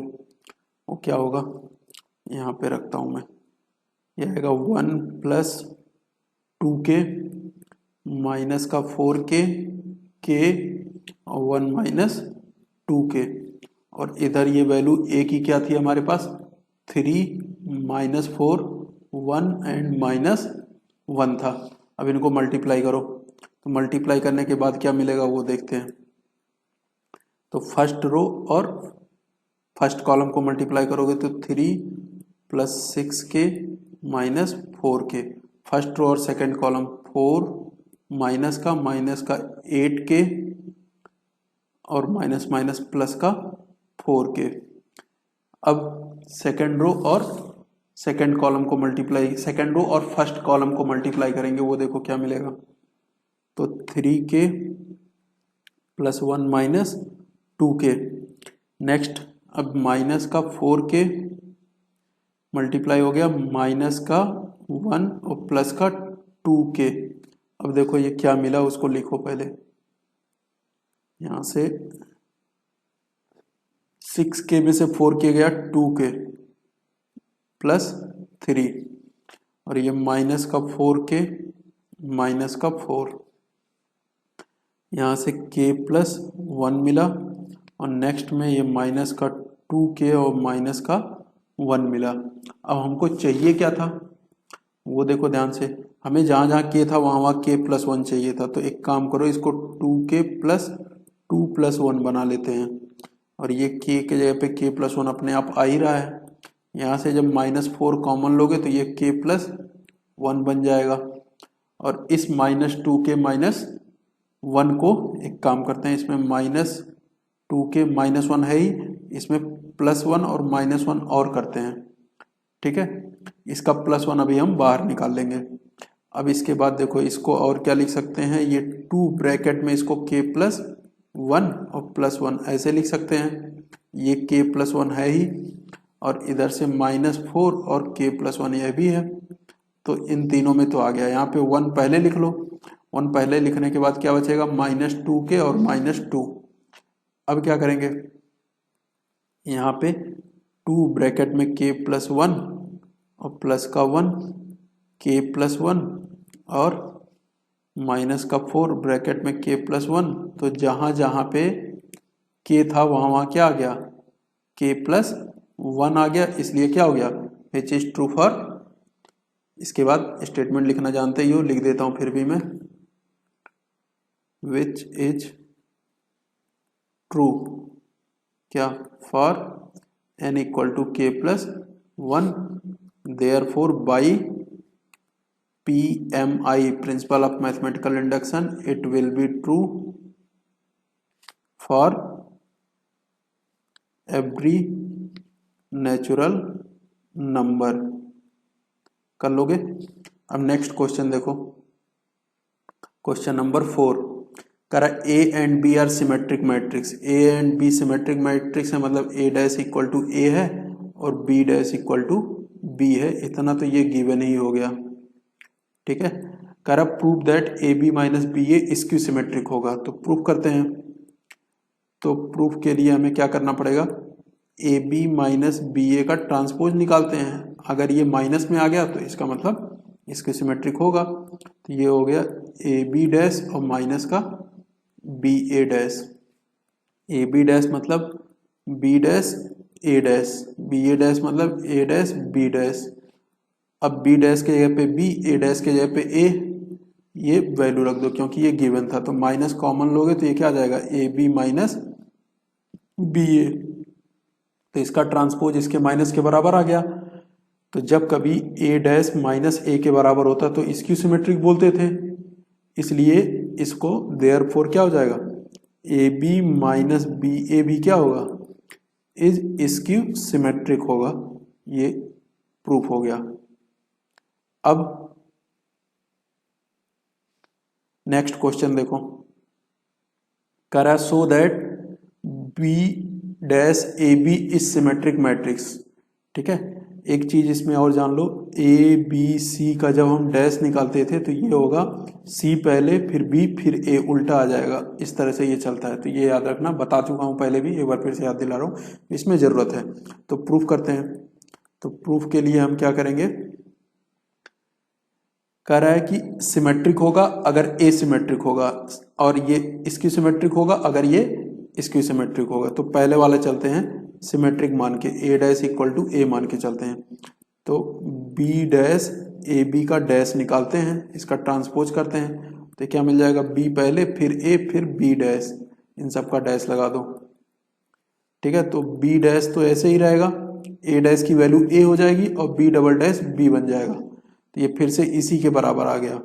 वो क्या होगा, यहाँ पे रखता हूँ मैं, यह आएगा 1 प्लस 2k माइनस का 4k, k और 1 माइनस 2k। और इधर ये वैल्यू a की क्या थी हमारे पास, 3 माइनस 4, 1 एंड माइनस 1 था। अब इनको मल्टीप्लाई करो, तो मल्टीप्लाई करने के बाद क्या मिलेगा वो देखते हैं। तो फर्स्ट रो और फर्स्ट कॉलम को मल्टीप्लाई करोगे तो 3 plus 6k minus 4k। First row और सेकंड कॉलम 4 माइनस का 8k और माइनस माइनस प्लस का 4k। अब सेकंड रो और सेकंड कॉलम को मल्टीप्लाई, सेकंड रो और फर्स्ट कॉलम को मल्टीप्लाई करेंगे, वो देखो क्या मिलेगा। तो 3k plus 1 minus 2k। Next अब माइनस का 4k मल्टीप्लाई हो गया माइनस का 1 और प्लस का 2k। अब देखो ये क्या मिला उसको लिखो पहले, यहाँ से 6k में से 4k गया 2k प्लस 3 और ये माइनस का 4k माइनस का 4, यहाँ से k प्लस 1 मिला और नेक्स्ट में ये माइनस का 2k और माइनस का 1 मिला। अब हमको चाहिए क्या था वो देखो ध्यान से, हमें जहाँ जहाँ k था वहाँ वहाँ k प्लस 1 चाहिए था। तो एक काम करो, इसको 2k प्लस 2 प्लस 1 बना लेते हैं और ये k के जगह पे k प्लस 1 अपने आप आ ही रहा है। यहाँ से जब -4 कॉमन लोगे तो ये k प्लस 1 बन जाएगा और इस -2k माइनस 1 को एक काम करते हैं, इसमें -2k -1 है ही, इसमें +1 और -1 और करते हैं। ठीक है, इसका +1 अभी हम बाहर निकाल लेंगे। अब इसके बाद देखो इसको और क्या लिख सकते हैं, ये 2 ब्रैकेट में इसको k प्लस 1 और +1 ऐसे लिख सकते हैं, ये k+1 है ही, और इधर से -4 और k+1 यह भी है, तो इन तीनों में तो आ गया। यहाँ पे 1 पहले लिख लो, 1 पहले लिखने के बाद क्या बचेगा, -2k और -2। अब क्या करेंगे, यहाँ पे 2 ब्रैकेट में k+1 और प्लस का 1 k+1 और माइनस का 4 ब्रैकेट में k+1, तो जहां जहां पे k था वहां वहां क्या आ गया, k+1 आ गया, इसलिए क्या हो गया, विच इज ट्रू फॉर। इसके बाद स्टेटमेंट लिखना जानते ही हो, लिख देता हूं फिर भी मैं, विच इज ट्रू क्या, for n = k+1, therefore by PMI principle of mathematical induction it will be true for every natural number। कर लोगे। अब नेक्स्ट क्वेश्चन देखो, क्वेश्चन नंबर 4 करा A and B are symmetric matrix. A and B symmetric matrix है, मतलब A' = A है और B' = B है, इतना तो ये गिवन ही हो गया, ठीक है। करा prove that AB - BA skew symmetric होगा, तो प्रूव करते हैं। तो प्रूफ के लिए हमें क्या करना पड़ेगा, AB - BA का ट्रांसपोज निकालते हैं। अगर ये माइनस में आ गया तो इसका मतलब इसके सिमेट्रिक होगा, तो ये हो गया AB' और माइनस का BA'। AB' मतलब B' A', BA' मतलब A', B'। अब B' के जगह पे B, A' के जगह पे A, ये वैल्यू रख दो क्योंकि ये गिवन था, तो माइनस कॉमन लोगे तो ये क्या आ जाएगा, AB - BA, तो इसका ट्रांसपोज इसके माइनस के बराबर आ गया। तो जब कभी A' - A के बराबर होता तो इसकी सिमेट्रिक बोलते थे, इसलिए इसको देयरफॉर क्या हो जाएगा, AB - BA भी क्या होगा, इज स्क्यू सिमेट्रिक होगा। ये प्रूफ हो गया। अब नेक्स्ट क्वेश्चन देखो, करा so that B' AB is symmetric matrix, ठीक है। एक चीज इसमें और जान लो, ABC का जब हम डैश निकालते थे तो ये होगा C पहले फिर B फिर A, उल्टा आ जाएगा, इस तरह से ये चलता है, तो ये याद रखना, बता चुका हूं पहले भी, एक बार फिर से याद दिला रहा हूं, इसमें जरूरत है। तो प्रूफ करते हैं। तो प्रूफ के लिए हम क्या करेंगे, कह रहा है कि सिमेट्रिक होगा अगर A सिमेट्रिक होगा, और ये इसकी सिमेट्रिक होगा अगर ये इसकी सिमेट्रिक होगा। तो पहले वाले चलते हैं सिमेट्रिक मान के, A' = A मान के चलते हैं। तो B' AB का डैश निकालते हैं, इसका ट्रांसपोज करते हैं, तो क्या मिल जाएगा, B पहले फिर A फिर B', इन सब का डैश लगा दो, ठीक है। तो B' तो ऐसे ही रहेगा, A' की वैल्यू A हो जाएगी और B" B बन जाएगा, तो ये फिर से इसी के बराबर आ गया,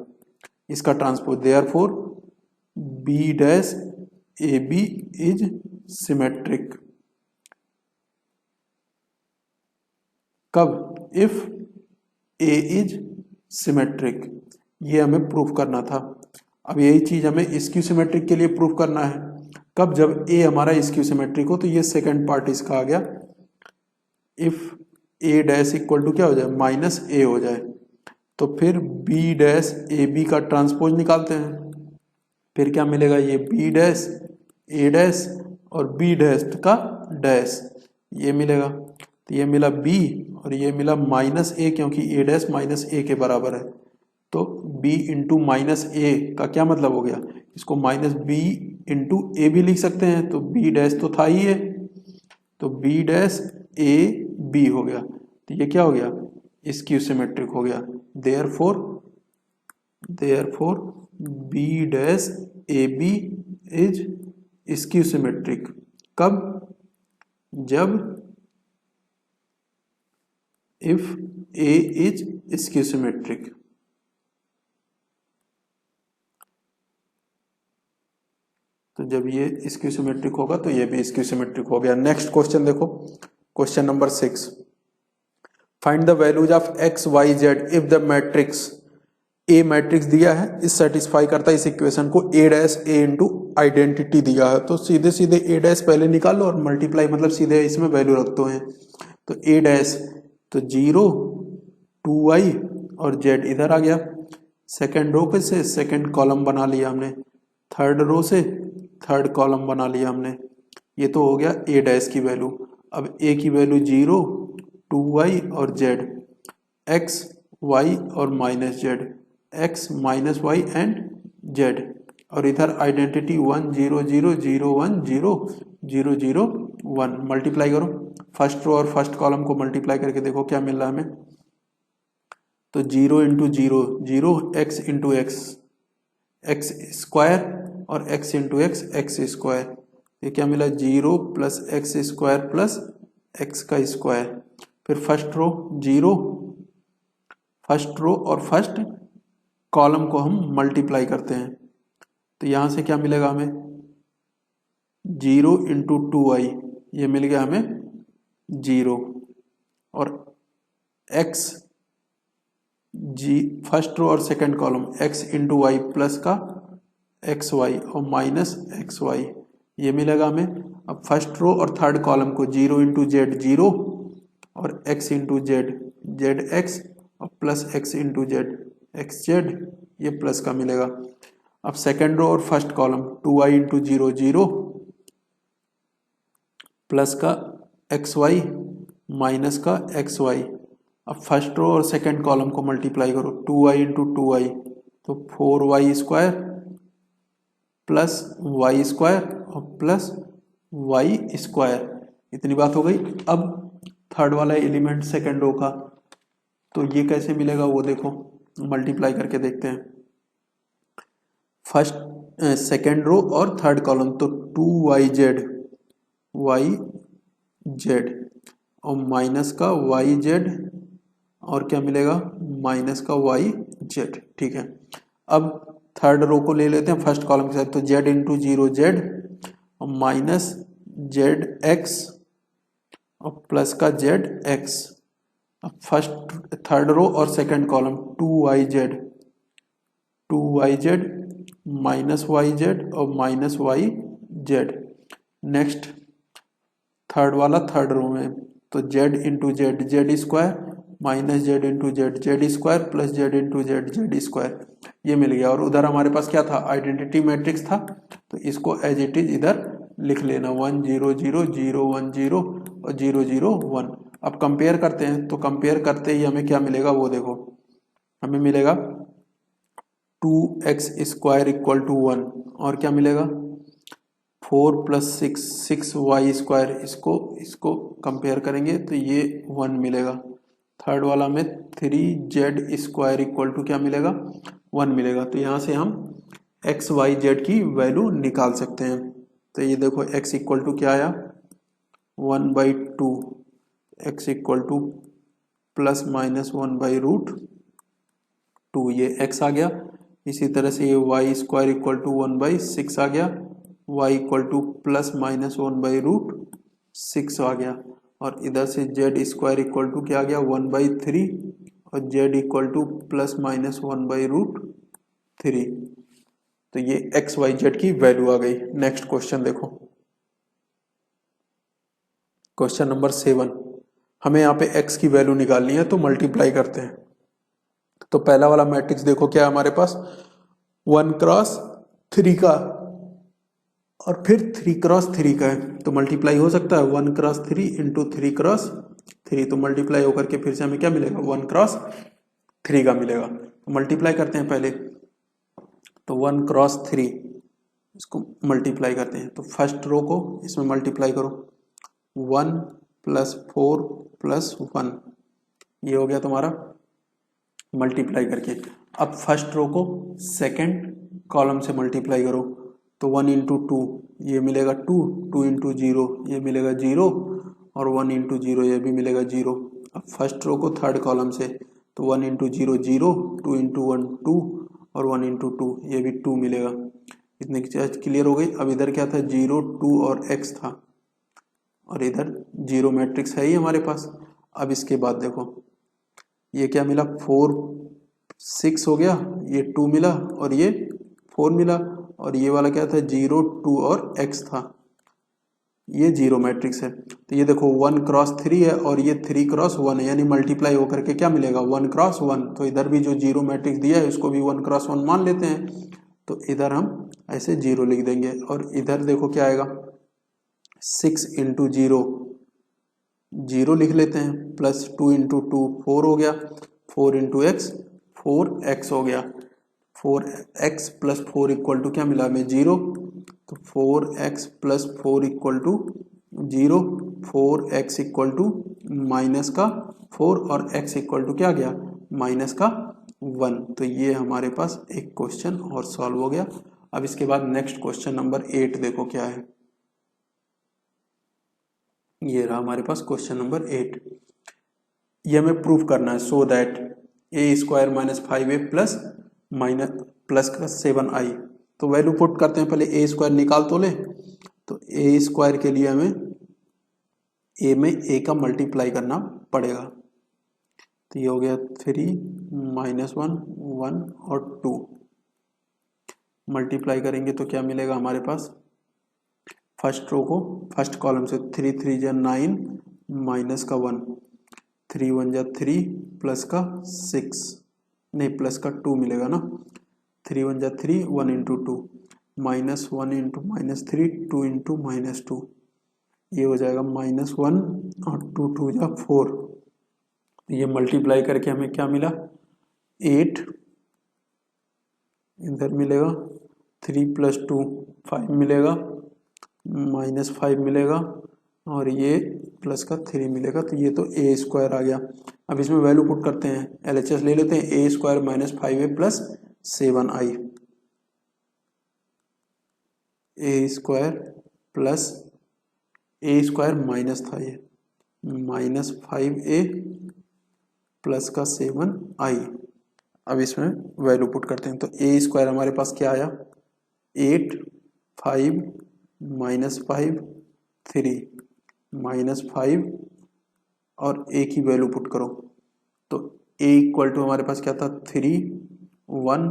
इसका transpose, therefore B' AB is symmetric. कब, इफ A इज सिमेट्रिक, ये हमें प्रूफ करना था। अब यही चीज हमें स्क्यू सिमेट्रिक के लिए प्रूफ करना है। कब, जब A हमारा स्क्यू सिमेट्रिक हो, तो ये सेकंड पार्ट इसका आ गया, इफ A' = क्या हो जाए, -A हो जाए, तो फिर B' AB का ट्रांसपोज निकालते हैं, फिर क्या मिलेगा, ये B' A' और B' का डैश, ये मिलेगा, तो ये मिला B और ये मिला -A, क्योंकि A' - A के बराबर है, तो B × -A का क्या मतलब हो गया, इसको -B × A भी लिख सकते हैं, तो B' तो था ही है, तो B'(A)B हो गया, तो ये क्या हो गया, स्क्यू सिमेट्रिक हो गया। Therefore B'(AB) is skew symmetric. कब, जब if A is skew symmetric. तो जब ये स्क्यू सिमेट्रिक होगा तो ये भी स्क्यू सिमेट्रिक हो गया। नेक्स्ट क्वेश्चन देखो, question number 6, find the values of x y z if the matrix A matrix दिया है, इस सेटिस्फाई करता है इस इक्वेशन को, ए डैश ए इंटू आइडेंटिटी दिया है, तो सीधे सीधे ए डैश पहले निकाल लो और मल्टीप्लाई मतलब सीधे इसमें वैल्यू रख दो हैं। तो ए डैश तो 0 2y और z इधर आ गया। सेकेंड रो पे से सेकेंड कॉलम बना लिया हमने, थर्ड रो से थर्ड कॉलम बना लिया हमने। ये तो हो गया ए डैश की वैल्यू। अब ए की वैल्यू 0 2y और z, x y और minus z, x minus y and z, और इधर आइडेंटिटी 1 0 0 0 1 0 0 0 1। मल्टीप्लाई करो फर्स्ट रो और फर्स्ट कॉलम को मल्टीप्लाई करके देखो क्या मिल रहा है हमें। तो 0 into 0 0, x into x x square और x into x x square, ये क्या मिला 0 plus x square plus x का स्क्वायर। फिर फर्स्ट रो 0, फर्स्ट रो और फर्स्ट कॉलम को हम मल्टीप्लाई करते हैं, तो यहाँ से क्या मिलेगा हमें 0 इंटू 2y, ये मिल गया हमें 0, और x फर्स्ट रो और second column x into y plus का एक्स वाई और माइनस एक्स वाई, ये मिलेगा हमें। अब फर्स्ट रो और थर्ड कॉलम को 0 इंटू जेड 0 और x into Z Z X और plus x into Z X Z, ये प्लस का मिलेगा। अब सेकेंड रो और first column 2y into 0 0 plus का एक्स वाई माइनस का एक्स वाई। अब फर्स्ट रो और सेकेंड कॉलम को मल्टीप्लाई करो 2y इंटू 2y, तो 4y square plus y square और प्लस वाई स्क्वायर, इतनी बात हो गई। अब थर्ड वाला एलिमेंट सेकेंड रो का, तो ये कैसे मिलेगा वो देखो, मल्टीप्लाई करके देखते हैं। फर्स्ट सेकेंड रो और थर्ड कॉलम, तो 2yz वाई जेड और माइनस का वाई जेड, और क्या मिलेगा माइनस का वाई जेड, ठीक है। अब थर्ड रो को ले लेते हैं फर्स्ट कॉलम के साथ, तो जेड इंटू 0 जेड और माइनस जेड एक्स और प्लस का जेड एक्स। अब फर्स्ट थर्ड रो और second column 2yz minus Y Z और minus Y Z. Next third वाला थर्ड रो में, तो Z into Z Z square minus Z into Z Z square plus Z into Z Z square, ये मिल गया। और उधर हमारे पास क्या था, आइडेंटिटी मैट्रिक्स था, तो इसको एज इट इज इधर लिख लेना 1 0 0 0 1 0 और 0 0 1। अब कंपेयर करते हैं, तो कंपेयर करते ही हमें क्या मिलेगा वो देखो, हमें मिलेगा 2x स्क्वायर इक्वल टू 1, और क्या मिलेगा 4 प्लस 6 6y स्क्वायर, इसको कंपेयर करेंगे तो ये 1 मिलेगा। थर्ड वाला में 3z स्क्वायर इक्वल टू क्या मिलेगा 1 मिलेगा। तो यहाँ से हम x y z की वैल्यू निकाल सकते हैं। तो ये देखो x इक्वल टू क्या आया 1/2, x equal to plus minus 1/√2, ये x आ गया। इसी तरह से ये y स्क्वायर इक्वल टू 1/6 आ गया, y equal to plus minus 1/√6 आ गया, और इधर से z स्क्वायर इक्वल टू क्या आ गया 1/3 और z equal to plus minus 1/√3। तो ये x y z की वैल्यू आ गई। नेक्स्ट क्वेश्चन देखो, क्वेश्चन नंबर 7। हमें यहाँ पे x की वैल्यू निकालनी है, तो मल्टीप्लाई करते हैं। तो पहला वाला मैट्रिक्स देखो क्या है हमारे पास 1 क्रॉस 3 का और फिर 3 क्रॉस 3 का है, तो मल्टीप्लाई हो सकता है 1 क्रॉस 3 इंटू 3 क्रॉस 3, तो मल्टीप्लाई होकर के फिर से हमें क्या मिलेगा 1 क्रॉस 3 का मिलेगा। तो मल्टीप्लाई करते हैं पहले, तो 1 क्रॉस 3 इसको मल्टीप्लाई करते हैं, तो फर्स्ट रो को इसमें मल्टीप्लाई करो 1 प्लस 4 प्लस 1, ये हो गया तुम्हारा मल्टीप्लाई करके। अब फर्स्ट रो को सेकंड कॉलम से मल्टीप्लाई करो, तो 1 इंटू 2 ये मिलेगा 2, 2 इंटू 0 ये मिलेगा 0 और 1 इंटू 0 ये भी मिलेगा 0। अब फर्स्ट रो को थर्ड कॉलम से, तो 1 इंटू 0 0, 2 इंटू 1 2 और 1 इंटू 2 ये भी 2 मिलेगा। इतनी चीज क्लियर हो गई। अब इधर क्या था 0 2 और x था, और इधर 0 मैट्रिक्स है ही हमारे पास। अब इसके बाद देखो ये क्या मिला 4 6 हो गया, ये 2 मिला और ये 4 मिला, और ये वाला क्या था 0 2 और x था, ये जीरो मैट्रिक्स है। तो ये देखो 1 क्रॉस 3 है और ये 3 क्रॉस 1 है, यानी मल्टीप्लाई होकर के क्या मिलेगा 1 क्रॉस 1। तो इधर भी जो जीरो मैट्रिक्स दिया है उसको भी 1 क्रॉस 1 मान लेते हैं, तो इधर हम ऐसे 0 लिख देंगे। और इधर देखो क्या आएगा 6 इंटू 0 0 लिख लेते हैं, प्लस 2 इंटू 2 4 हो गया, 4 इंटू एक्स 4x हो गया, 4x प्लस 4 इक्वल टू क्या मिला हमें 0। तो 4x plus 4 equal to 0, 4x equal to minus का 4 और x इक्वल टू क्या गया माइनस का 1। तो ये हमारे पास एक क्वेश्चन और सॉल्व हो गया। अब इसके बाद नेक्स्ट क्वेश्चन नंबर 8 देखो क्या है, ये रहा हमारे पास क्वेश्चन नंबर 8। ये हमें प्रूफ करना है, so that A square minus 5a plus का 7i। तो वैल्यू पुट करते हैं, पहले ए स्क्वायर निकाल तो ले। तो ए स्क्वायर के लिए हमें ए में ए का मल्टीप्लाई करना पड़ेगा। तो ये हो गया 3 माइनस 1 1 और 2 मल्टीप्लाई करेंगे तो क्या मिलेगा हमारे पास, फर्स्ट रो को फर्स्ट कॉलम से 3 3 जा 9 माइनस का 1, 3 1 जा 3 प्लस का 6 नहीं प्लस का 2 मिलेगा ना, 3 1 जा 3 1 into 2 minus 1 into minus 3 2 into minus 2, ये हो जाएगा माइनस 1 और 2 2 जा 4। ये मल्टीप्लाई करके हमें क्या मिला 8, इधर मिलेगा 3 प्लस 2 5 मिलेगा, माइनस 5 मिलेगा और ये प्लस का 3 मिलेगा। तो ये तो ए स्क्वायर आ गया। अब इसमें वैल्यू पुट करते हैं, एलएचएस ले लेते हैं, A square minus 5a plus 7i, A square plus A square minus था ये माइनस 5a प्लस का 7i। अब इसमें वैल्यू पुट करते हैं, तो ए स्क्वायर हमारे पास क्या आया 8 5 माइनस 5 3 माइनस 5 और ए की वैल्यू पुट करो। तो ए इक्वल टू हमारे पास क्या था 3 1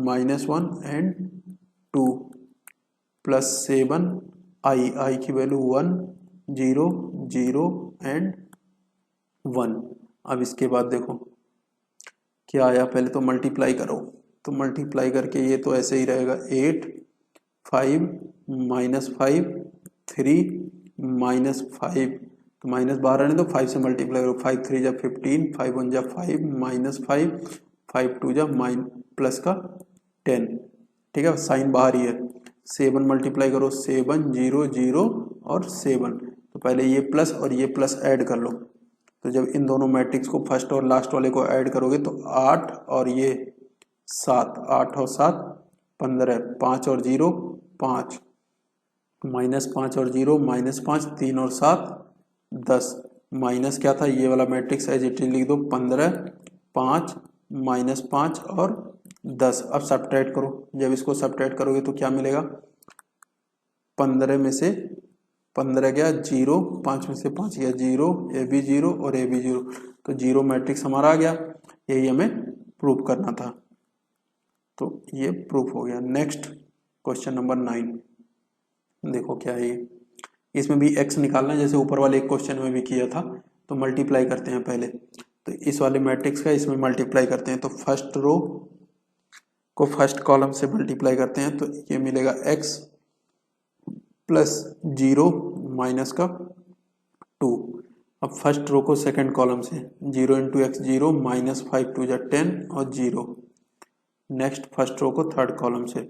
माइनस 1 एंड 2 प्लस 7 आई की वैल्यू 1 0 0 एंड 1। अब इसके बाद देखो क्या आया, पहले तो मल्टीप्लाई करो, तो मल्टीप्लाई करके ये तो ऐसे ही रहेगा 8 5 माइनस 5 3 माइनस 5, तो माइनस बाहर आने दो, 5 से मल्टीप्लाई करो, 5 3 जा 15 5 1 जा 5 माइनस 5 5 2 जा प्लस का 10, ठीक है साइन बाहर ही है। 7 मल्टीप्लाई करो 7 0 0 और 7, तो पहले ये प्लस और ये प्लस ऐड कर लो। तो जब इन दोनों मैट्रिक्स को फर्स्ट और लास्ट वाले को ऐड करोगे तो 8 और ये 7, 8 और 7 15, 5 और 0 5, माइनस 5 और 0 माइनस 5 3 और 7 10, माइनस क्या था ये वाला मैट्रिक्स एज इट इज लिख दो 15 5 माइनस 5 और 10। अब सब्ट्रैक्ट करो, जब इसको सब्ट्रैक्ट करोगे तो क्या मिलेगा 15 में से 15 गया 0, 5 में से 5 गया 0, ए भी 0 और ए भी 0, तो 0 मैट्रिक्स हमारा आ गया। यही हमें प्रूफ करना था, तो ये प्रूफ हो गया। नेक्स्ट क्वेश्चन नंबर 9 देखो क्या है ये, इसमें भी x निकालना है जैसे ऊपर वाले एक क्वेश्चन में भी किया था। तो मल्टीप्लाई करते हैं पहले, तो इस वाले मैट्रिक्स का इसमें मल्टीप्लाई करते हैं, तो फर्स्ट रो को फर्स्ट कॉलम से मल्टीप्लाई करते हैं, तो ये मिलेगा x प्लस 0 माइनस का 2। अब फर्स्ट रो को सेकंड कॉलम से 0 इंटू एक्स 0 माइनस 5 2 जा 10 और 0। नेक्स्ट फर्स्ट रो को थर्ड कॉलम से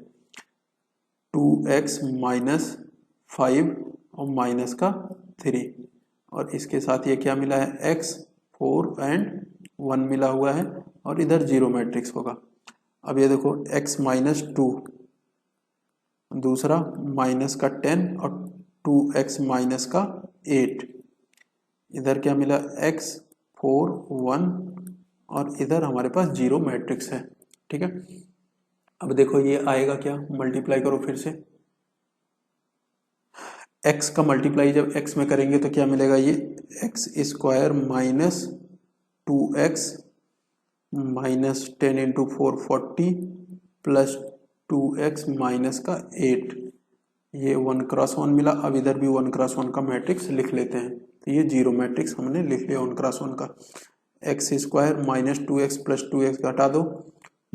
2x माइनस 5 और माइनस का 3, और इसके साथ ये क्या मिला है x 4 एंड 1 मिला हुआ है, और इधर 0 मैट्रिक्स होगा। अब ये देखो x माइनस 2, दूसरा माइनस का 10 और 2x माइनस का 8, इधर क्या मिला x 4 1 और इधर हमारे पास 0 मैट्रिक्स है, ठीक है। अब देखो ये आएगा क्या, मल्टीप्लाई करो फिर से, x का मल्टीप्लाई जब x में करेंगे तो क्या मिलेगा, ये x square minus 2x -10 into 4 40 plus 2x minus का 8, ये 1x1 मिला। अब इधर भी 1x1 का मैट्रिक्स लिख लेते हैं। तो ये जीरो मैट्रिक्स हमने लिख लिया 1x1 का। X square minus 2x plus 2x घटा दो,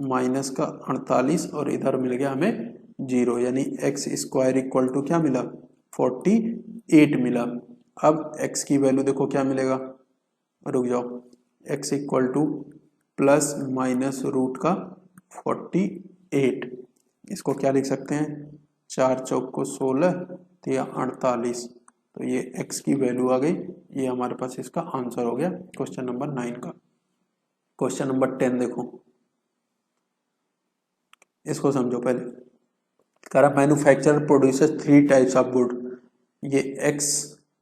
माइनस का 48, और इधर मिल गया हमें जीरो, यानी एक्स स्क्वायर इक्वल टू क्या मिला, 48 मिला। अब x की वैल्यू देखो क्या मिलेगा, रुक जाओ, x equal to plus minus root का 48, इसको क्या लिख सकते हैं, 4 चौक को 16, तो यह 48, तो ये x की वैल्यू आ गई। ये हमारे पास इसका आंसर हो गया क्वेश्चन नंबर 9 का। क्वेश्चन नंबर 10 देखो, इसको समझो पहले। कह रहा manufacturer produces 3 types of good, ये x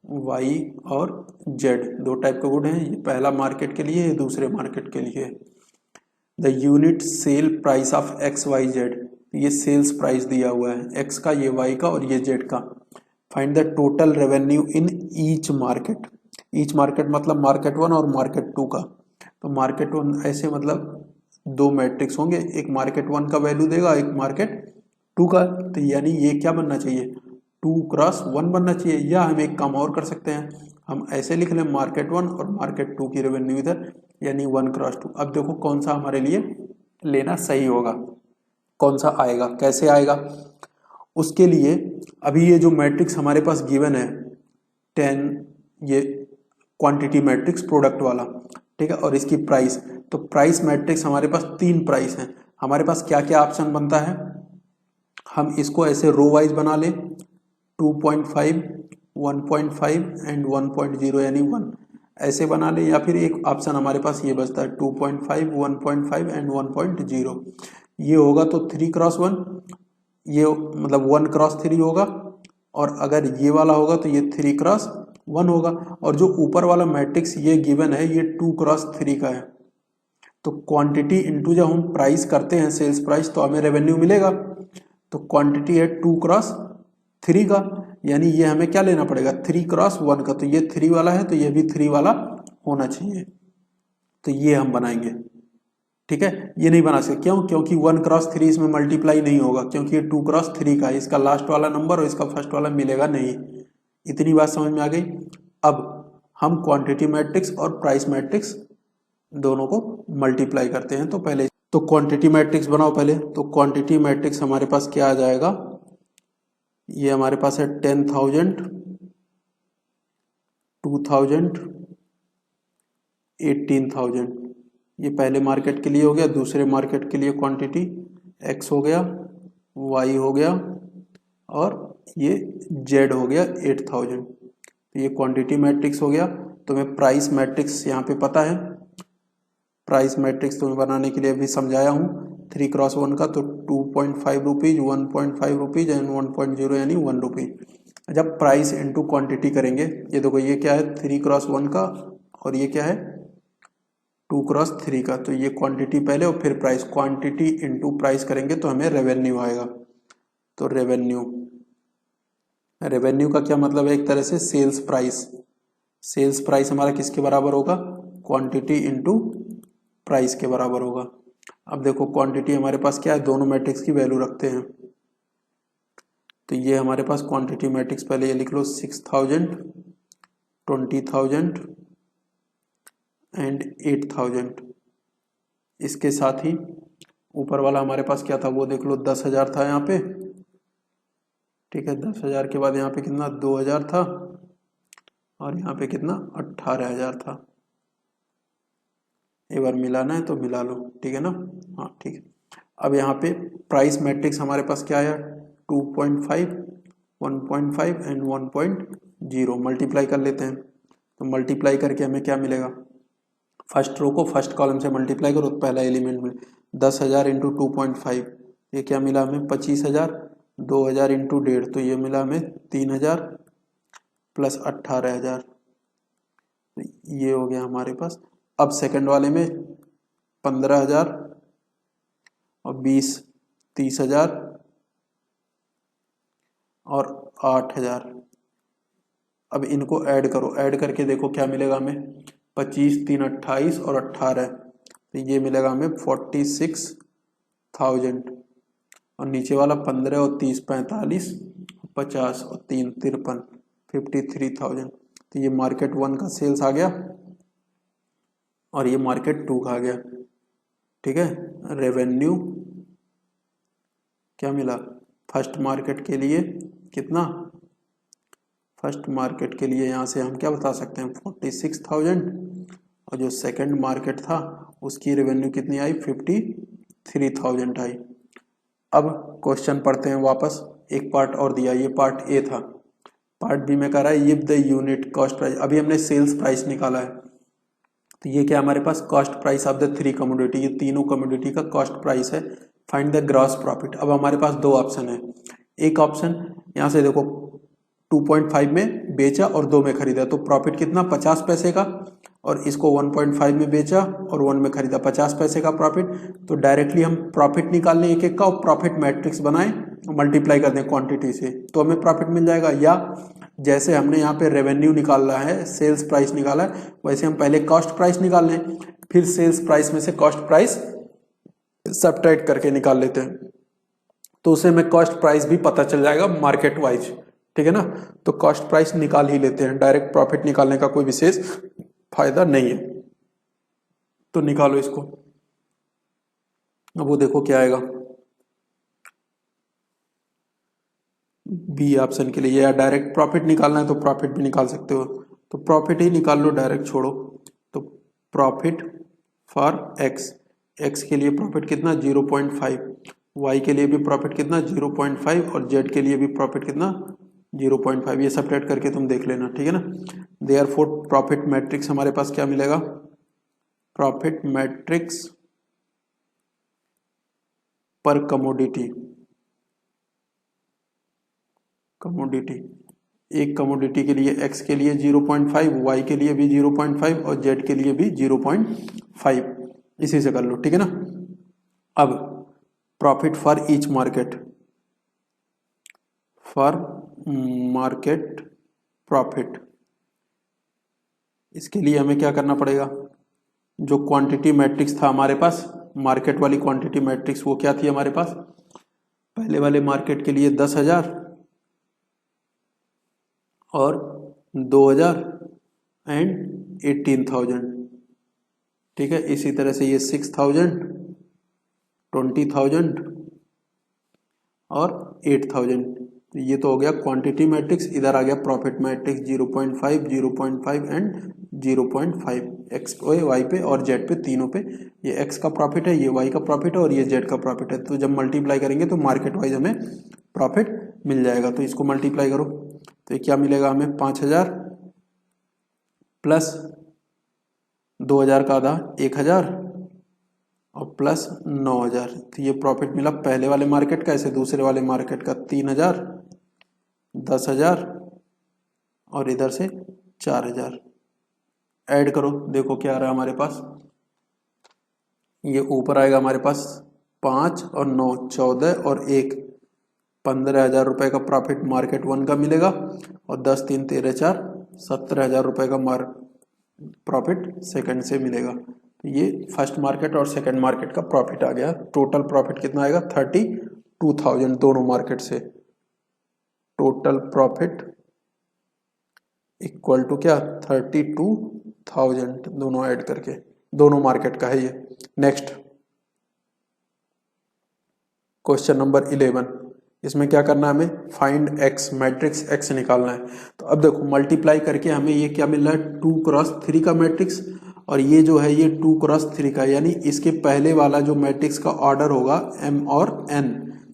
y और z दो टाइप के गुड हैं। ये पहला मार्केट के लिए है, दूसरे मार्केट के लिए है। The unit sale price of x y z, ये सेल्स प्राइस दिया हुआ है, x का, ये y का और ये z का। Find the total revenue in each market, each market मतलब मार्केट 1 और मार्केट 2 का। तो मार्केट 1 ऐसे मतलब दो मैट्रिक्स होंगे, एक मार्केट 1 का वैल्यू देगा, एक मार्केट 2 का। तो यानी ये क्या बनना चाहिए, 2x1 बनना चाहिए। या हम एक काम और कर सकते हैं, हम ऐसे लिख लें मार्केट 1 और मार्केट 2 की रेवेन्यू इधर, यानी 1x2। अब देखो कौन सा हमारे लिए लेना सही होगा, कौन सा आएगा, कैसे आएगा। उसके लिए अभी ये जो मैट्रिक्स हमारे पास गिवन है 10, ये क्वांटिटी मैट्रिक्स प्रोडक्ट वाला, ठीक है, और इसकी प्राइस, तो प्राइस मैट्रिक्स हमारे पास 3 प्राइस हैं। हमारे पास क्या क्या ऑप्शन बनता है, हम इसको ऐसे रो वाइज बना लें, 2.5, 1.5 एंड 1.0 यानी 1, ऐसे बना लें। या फिर एक ऑप्शन हमारे पास ये बचता है 2.5, 1.5 एंड 1.0, ये होगा तो 3x1, ये मतलब 1x3 होगा, और अगर ये वाला होगा तो ये 3x1 होगा। और जो ऊपर वाला मैट्रिक्स ये गिवन है ये 2x3 का है। तो क्वांटिटी इंटू जब हम प्राइस करते हैं सेल्स प्राइस, तो हमें रेवेन्यू मिलेगा। तो क्वांटिटी है 2x3 का, यानी ये हमें क्या लेना पड़ेगा, 3x1 का। तो ये 3 वाला है तो ये भी 3 वाला होना चाहिए, तो ये हम बनाएंगे, ठीक है। ये नहीं बना सकते, क्यों, क्योंकि 1x3 इसमें मल्टीप्लाई नहीं होगा, क्योंकि ये 2x3 का है, इसका लास्ट वाला नंबर और इसका फर्स्ट वाला मिलेगा नहीं। इतनी बात समझ में आ गई। अब हम क्वांटिटी मैट्रिक्स और प्राइस मैट्रिक्स दोनों को मल्टीप्लाई करते हैं। तो पहले तो क्वांटिटी मैट्रिक्स बनाओ पहले। तो क्वांटिटी मैट्रिक्स हमारे पास क्या आ जाएगा, ये हमारे पास है 10,000, 2,000, 18,000। ये पहले मार्केट के लिए हो गया, दूसरे मार्केट के लिए क्वांटिटी x हो गया, y हो गया, और ये z हो गया 8,000। तो ये क्वांटिटी मैट्रिक्स हो गया। तुम्हें प्राइस मैट्रिक्स यहाँ पे पता है, प्राइस मैट्रिक्स तुम्हें बनाने के लिए अभी समझाया हूँ 3x1 का। तो 2.5 रुपीज, 1.5 रुपीज एंड 1.0 यानी 1 रुपीज। जब प्राइस इंटू क्वांटिटी करेंगे, ये देखो ये क्या है 3x1 का, और ये क्या है 2x3 का। तो ये क्वांटिटी पहले और फिर प्राइस, क्वांटिटी इंटू प्राइस करेंगे तो हमें रेवेन्यू आएगा। तो रेवेन्यू, रेवेन्यू का क्या मतलब है, एक तरह से सेल्स प्राइस। सेल्स प्राइस हमारा किसके बराबर होगा, क्वांटिटी इंटू प्राइस के बराबर होगा। अब देखो क्वांटिटी हमारे पास क्या है, दोनों मैट्रिक्स की वैल्यू रखते हैं। तो ये हमारे पास क्वांटिटी मैट्रिक्स, पहले ये लिख लो 6,000, 20,000 एंड 8,000। इसके साथ ही ऊपर वाला हमारे पास क्या था, वो देख लो 10,000 था यहाँ पे, ठीक है। 10,000 के बाद यहाँ पे कितना 2,000 था, और यहाँ पे कितना 18,000 था। एक बार मिलाना है तो मिला लो, ठीक है ना, हाँ ठीक है। अब यहाँ पे प्राइस मैट्रिक्स हमारे पास क्या है, 2.5, 1.5 एंड 1.0 मल्टीप्लाई कर लेते हैं। तो मल्टीप्लाई करके हमें क्या मिलेगा, फर्स्ट रो को फर्स्ट कॉलम से मल्टीप्लाई करो तो पहला एलिमेंट में 10,000 इंटू 2.5, ये क्या मिला हमें 25,000, 2,000 इंटू 1.5 तो ये मिला हमें 3,000 प्लस 18,000, ये हो गया हमारे पास। अब सेकंड वाले में 15,000 और 20, 30,000 और 8,000। अब इनको ऐड करो, ऐड करके देखो क्या मिलेगा हमें, 25, 3, 28 और 18, तो ये मिलेगा हमें 46,000। और नीचे वाला 15 और 30 45, 50 और 3 53, 53,000। तो ये मार्केट 1 का सेल्स आ गया और ये मार्केट 2 का आ गया। ठीक है, रेवेन्यू क्या मिला फर्स्ट मार्केट के लिए कितना, फर्स्ट मार्केट के लिए यहाँ से हम क्या बता सकते हैं 46,000, और जो सेकंड मार्केट था उसकी रेवेन्यू कितनी आई 53,000 आई। अब क्वेश्चन पढ़ते हैं वापस, एक पार्ट और दिया, ये पार्ट ए था। पार्ट बी में कह रहा है if the unit cost price, अभी हमने सेल्स प्राइस निकाला है, तो ये क्या हमारे पास cost price of the 3 commodity, ये तीनों कमोडिटी का कॉस्ट प्राइस है। Find the gross profit. अब हमारे पास दो ऑप्शन है, एक ऑप्शन यहाँ से देखो 2.5 में बेचा और 2 में खरीदा, तो प्रॉफिट कितना 50 पैसे का, और इसको 1.5 में बेचा और 1 में खरीदा 50 पैसे का प्रॉफिट। तो डायरेक्टली हम प्रॉफिट निकाल लें एक एक का, और प्रॉफिट मैट्रिक्स बनाएं, मल्टीप्लाई कर दें क्वांटिटी से, तो हमें प्रॉफिट मिल जाएगा। या जैसे हमने यहाँ पे रेवेन्यू निकाला है, सेल्स प्राइस निकाला है, वैसे हम पहले कॉस्ट प्राइस निकाल लें, फिर सेल्स प्राइस में से कॉस्ट प्राइस सब्ट्रैक्ट करके निकाल लेते हैं, तो उसे हमें कॉस्ट प्राइस भी पता चल जाएगा मार्केट वाइज। ठीक है ना, तो कॉस्ट प्राइस निकाल ही लेते हैं, डायरेक्ट प्रॉफिट निकालने का कोई विशेष फायदा नहीं है। तो निकालो इसको। अब वो देखो क्या आएगा बी ऑप्शन के लिए, या डायरेक्ट प्रॉफिट निकालना है तो प्रॉफिट भी निकाल सकते हो, तो प्रॉफिट ही निकाल लो, डायरेक्ट छोड़ो। तो प्रॉफिट फॉर एक्स, एक्स के लिए प्रॉफिट कितना 0.5, वाई के लिए भी प्रॉफिट कितना 0.5, और जेड के लिए भी प्रॉफिट कितना 0.5, ये सब्ट्रैक्ट करके तुम देख लेना। ठीक है ना, देयरफॉर प्रॉफिट मैट्रिक्स हमारे पास क्या मिलेगा, प्रॉफिट मैट्रिक्स पर कमोडिटी, कमोडिटी एक कमोडिटी के लिए एक्स के लिए 0.5, वाई के लिए भी 0.5 और जेड के लिए भी 0.5, इसी से कर लो। ठीक है ना, अब profit for each market, for market profit, इसके लिए हमें क्या करना पड़ेगा, जो क्वांटिटी मैट्रिक्स था हमारे पास, मार्केट वाली क्वांटिटी मैट्रिक्स, वो क्या थी हमारे पास, पहले वाले मार्केट के लिए 10,000 और 2,000 एंड 18,000। ठीक है, इसी तरह से ये 6,000, 20,000 और 8,000। तो ये तो हो गया क्वांटिटी मैट्रिक्स। इधर आ गया प्रॉफिट मैट्रिक्स 0.5, 0.5 एंड 0.5, एक्स पे, वाई पे और जेड पे, तीनों पे। ये एक्स का प्रॉफिट है, ये वाई का प्रॉफिट है और ये जेड का प्रॉफिट है। तो जब मल्टीप्लाई करेंगे तो मार्केट वाइज हमें प्रॉफिट मिल जाएगा। तो इसको मल्टीप्लाई करो तो ये क्या मिलेगा हमें 5,000 प्लस 2,000 का आधा 1,000 और प्लस 9,000। तो ये प्रॉफिट मिला पहले वाले मार्केट का, ऐसे दूसरे वाले मार्केट का 3,000, 10,000 और इधर से 4,000। ऐड करो, देखो क्या आ रहा है हमारे पास, ये ऊपर आएगा हमारे पास 5 और 9 14 और 1 15,000 रुपए का प्रॉफिट मार्केट 1 का मिलेगा, और 10 3 13 4 17,000 रुपए का प्रॉफिट सेकंड से मिलेगा। तो ये फर्स्ट मार्केट और सेकंड मार्केट का प्रॉफिट आ गया। टोटल प्रॉफिट कितना आएगा 32,000 दोनों मार्केट से। टोटल प्रॉफिट इक्वल टू क्या 32,000 दोनों ऐड करके, दोनों मार्केट का है ये। नेक्स्ट क्वेश्चन नंबर 11, इसमें क्या करना है हमें, फाइंड एक्स, मैट्रिक्स एक्स निकालना है। तो अब देखो मल्टीप्लाई करके हमें ये क्या मिल रहा है 2x3 का मैट्रिक्स, और ये जो है ये 2x3 का, यानी इसके पहले वाला जो मैट्रिक्स का ऑर्डर होगा m और n,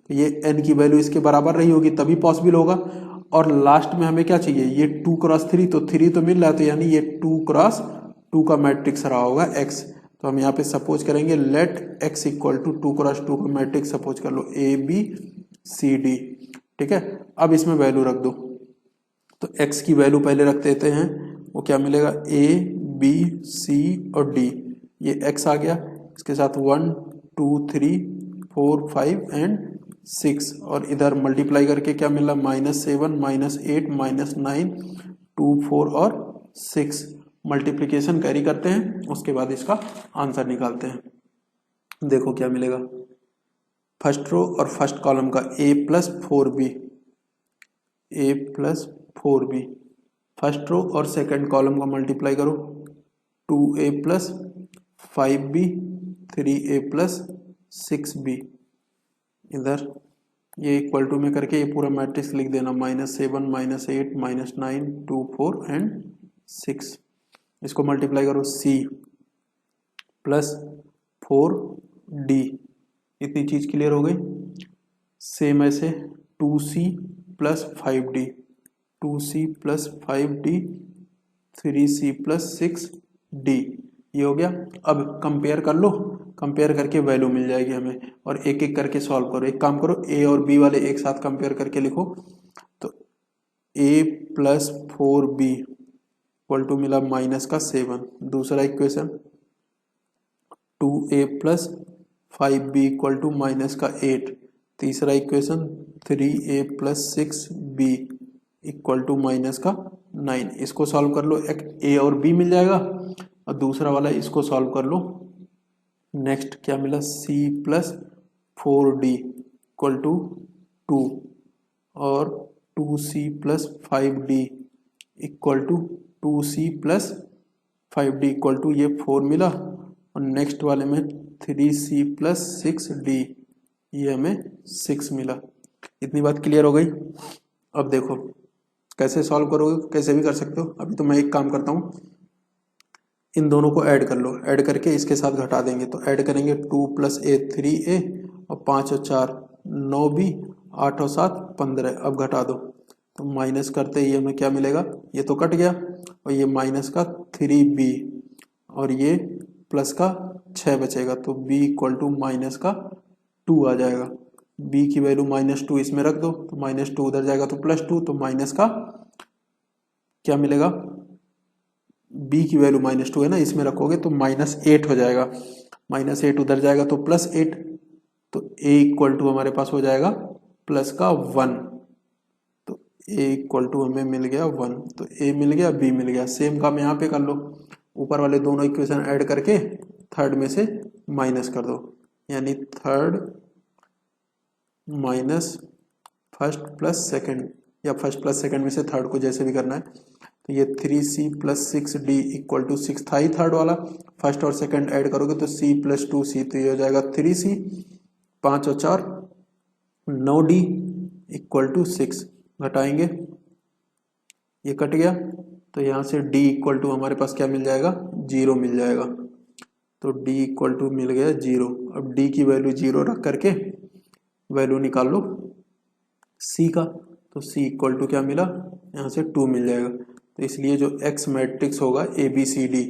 तो ये n की वैल्यू इसके बराबर रही होगी तभी पॉसिबल होगा। और लास्ट में हमें क्या चाहिए, ये 2x3, तो 3 तो मिल रहा है, तो यानी ये 2x2 का मैट्रिक्स रहा होगा x। तो हम यहाँ पे सपोज करेंगे late x equal to 2x2 का मैट्रिक्स सपोज कर लो ABCD। ठीक है, अब इसमें वैल्यू रख दो, तो x की वैल्यू पहले रख देते हैं, वो क्या मिलेगा ABC और D, ये x आ गया, इसके साथ 1 2 3 4 5 एंड 6, और इधर मल्टीप्लाई करके क्या मिला -7 -8 -9 2 4 और 6, मल्टीप्लिकेशन कैरी करते हैं, उसके बाद इसका आंसर निकालते हैं। देखो क्या मिलेगा, फर्स्ट रो और फर्स्ट कॉलम का a plus 4b, a plus 4b, first row और सेकंड कॉलम का मल्टीप्लाई करो, 2a plus 5b, 3a plus 6b, इधर ये इक्वल टू में करके ये पूरा मैट्रिक्स लिख देना, -7, -8, -9, 2, 4 एंड 6। इसको मल्टीप्लाई करो, c प्लस 4d, इतनी चीज क्लियर हो गई। सेम ऐसे 2c plus 5d, 2c plus 5d, 3c plus 6d, ये हो गया। अब कंपेयर कर लो, कंपेयर करके वैल्यू मिल जाएगी हमें, और एक एक करके सॉल्व करो। एक काम करो, a और b वाले एक साथ कंपेयर करके लिखो, तो a plus 4b equal to मिला -7। दूसरा equation 2a plus 5b equal to -8। तीसरा equation 3a plus 6b equal to -9। इसको सॉल्व कर लो, एक a और b मिल जाएगा, और दूसरा वाला इसको सॉल्व कर लो। नेक्स्ट क्या मिला, c plus 4d equal to 2, और 2c plus 5d equal to 2c plus 5d equal to ये 4 मिला, और नेक्स्ट वाले में 3c प्लस 6d, ये हमें 6 मिला। इतनी बात क्लियर हो गई। अब देखो कैसे सॉल्व करोगे, कैसे भी कर सकते हो। अभी तो मैं एक काम करता हूँ, इन दोनों को ऐड कर लो, ऐड करके इसके साथ घटा देंगे। तो ऐड करेंगे 2 प्लस a 3a, और 5 और 4 9b, 8 और 7 15। अब घटा दो, तो माइनस करते ही हमें क्या मिलेगा, ये तो कट गया, और ये माइनस का 3b, और ये प्लस का 6 बचेगा, तो b इक्वल टू माइनस का 2 आ जाएगा। b की वैल्यू -2 इसमें रख दो, तो -2 उधर जाएगा तो +2, तो माइनस का क्या मिलेगा, b की वैल्यू -2 है ना, इसमें रखोगे तो -8 हो जाएगा, -8 उधर जाएगा तो +8, तो a इक्वल टू हमारे पास हो जाएगा प्लस का 1, तो a इक्वल टू हमें मिल गया 1, तो a मिल गया, b मिल गया। सेम काम यहाँ पे कर लो, ऊपर वाले दोनों इक्वेशन ऐड करके थर्ड में से माइनस कर दो, यानी third minus first plus second, या फर्स्ट प्लस सेकंड में से थर्ड को जैसे भी करना है। तो ये 3c plus 6d equal to 6 था ही थर्ड वाला, फर्स्ट और सेकंड ऐड करोगे तो c प्लस 2c, तो ये हो जाएगा 3c, 5 और 4 9d इक्वल टू 6, घटाएंगे ये कट गया, तो यहाँ से d इक्वल टू हमारे पास क्या मिल जाएगा, 0 मिल जाएगा। तो d इक्वल टू मिल गया 0। अब d की वैल्यू 0 रख करके वैल्यू निकाल लो c का, तो c इक्वल टू क्या मिला, यहाँ से 2 मिल जाएगा। तो इसलिए जो x मैट्रिक्स होगा ए B C D,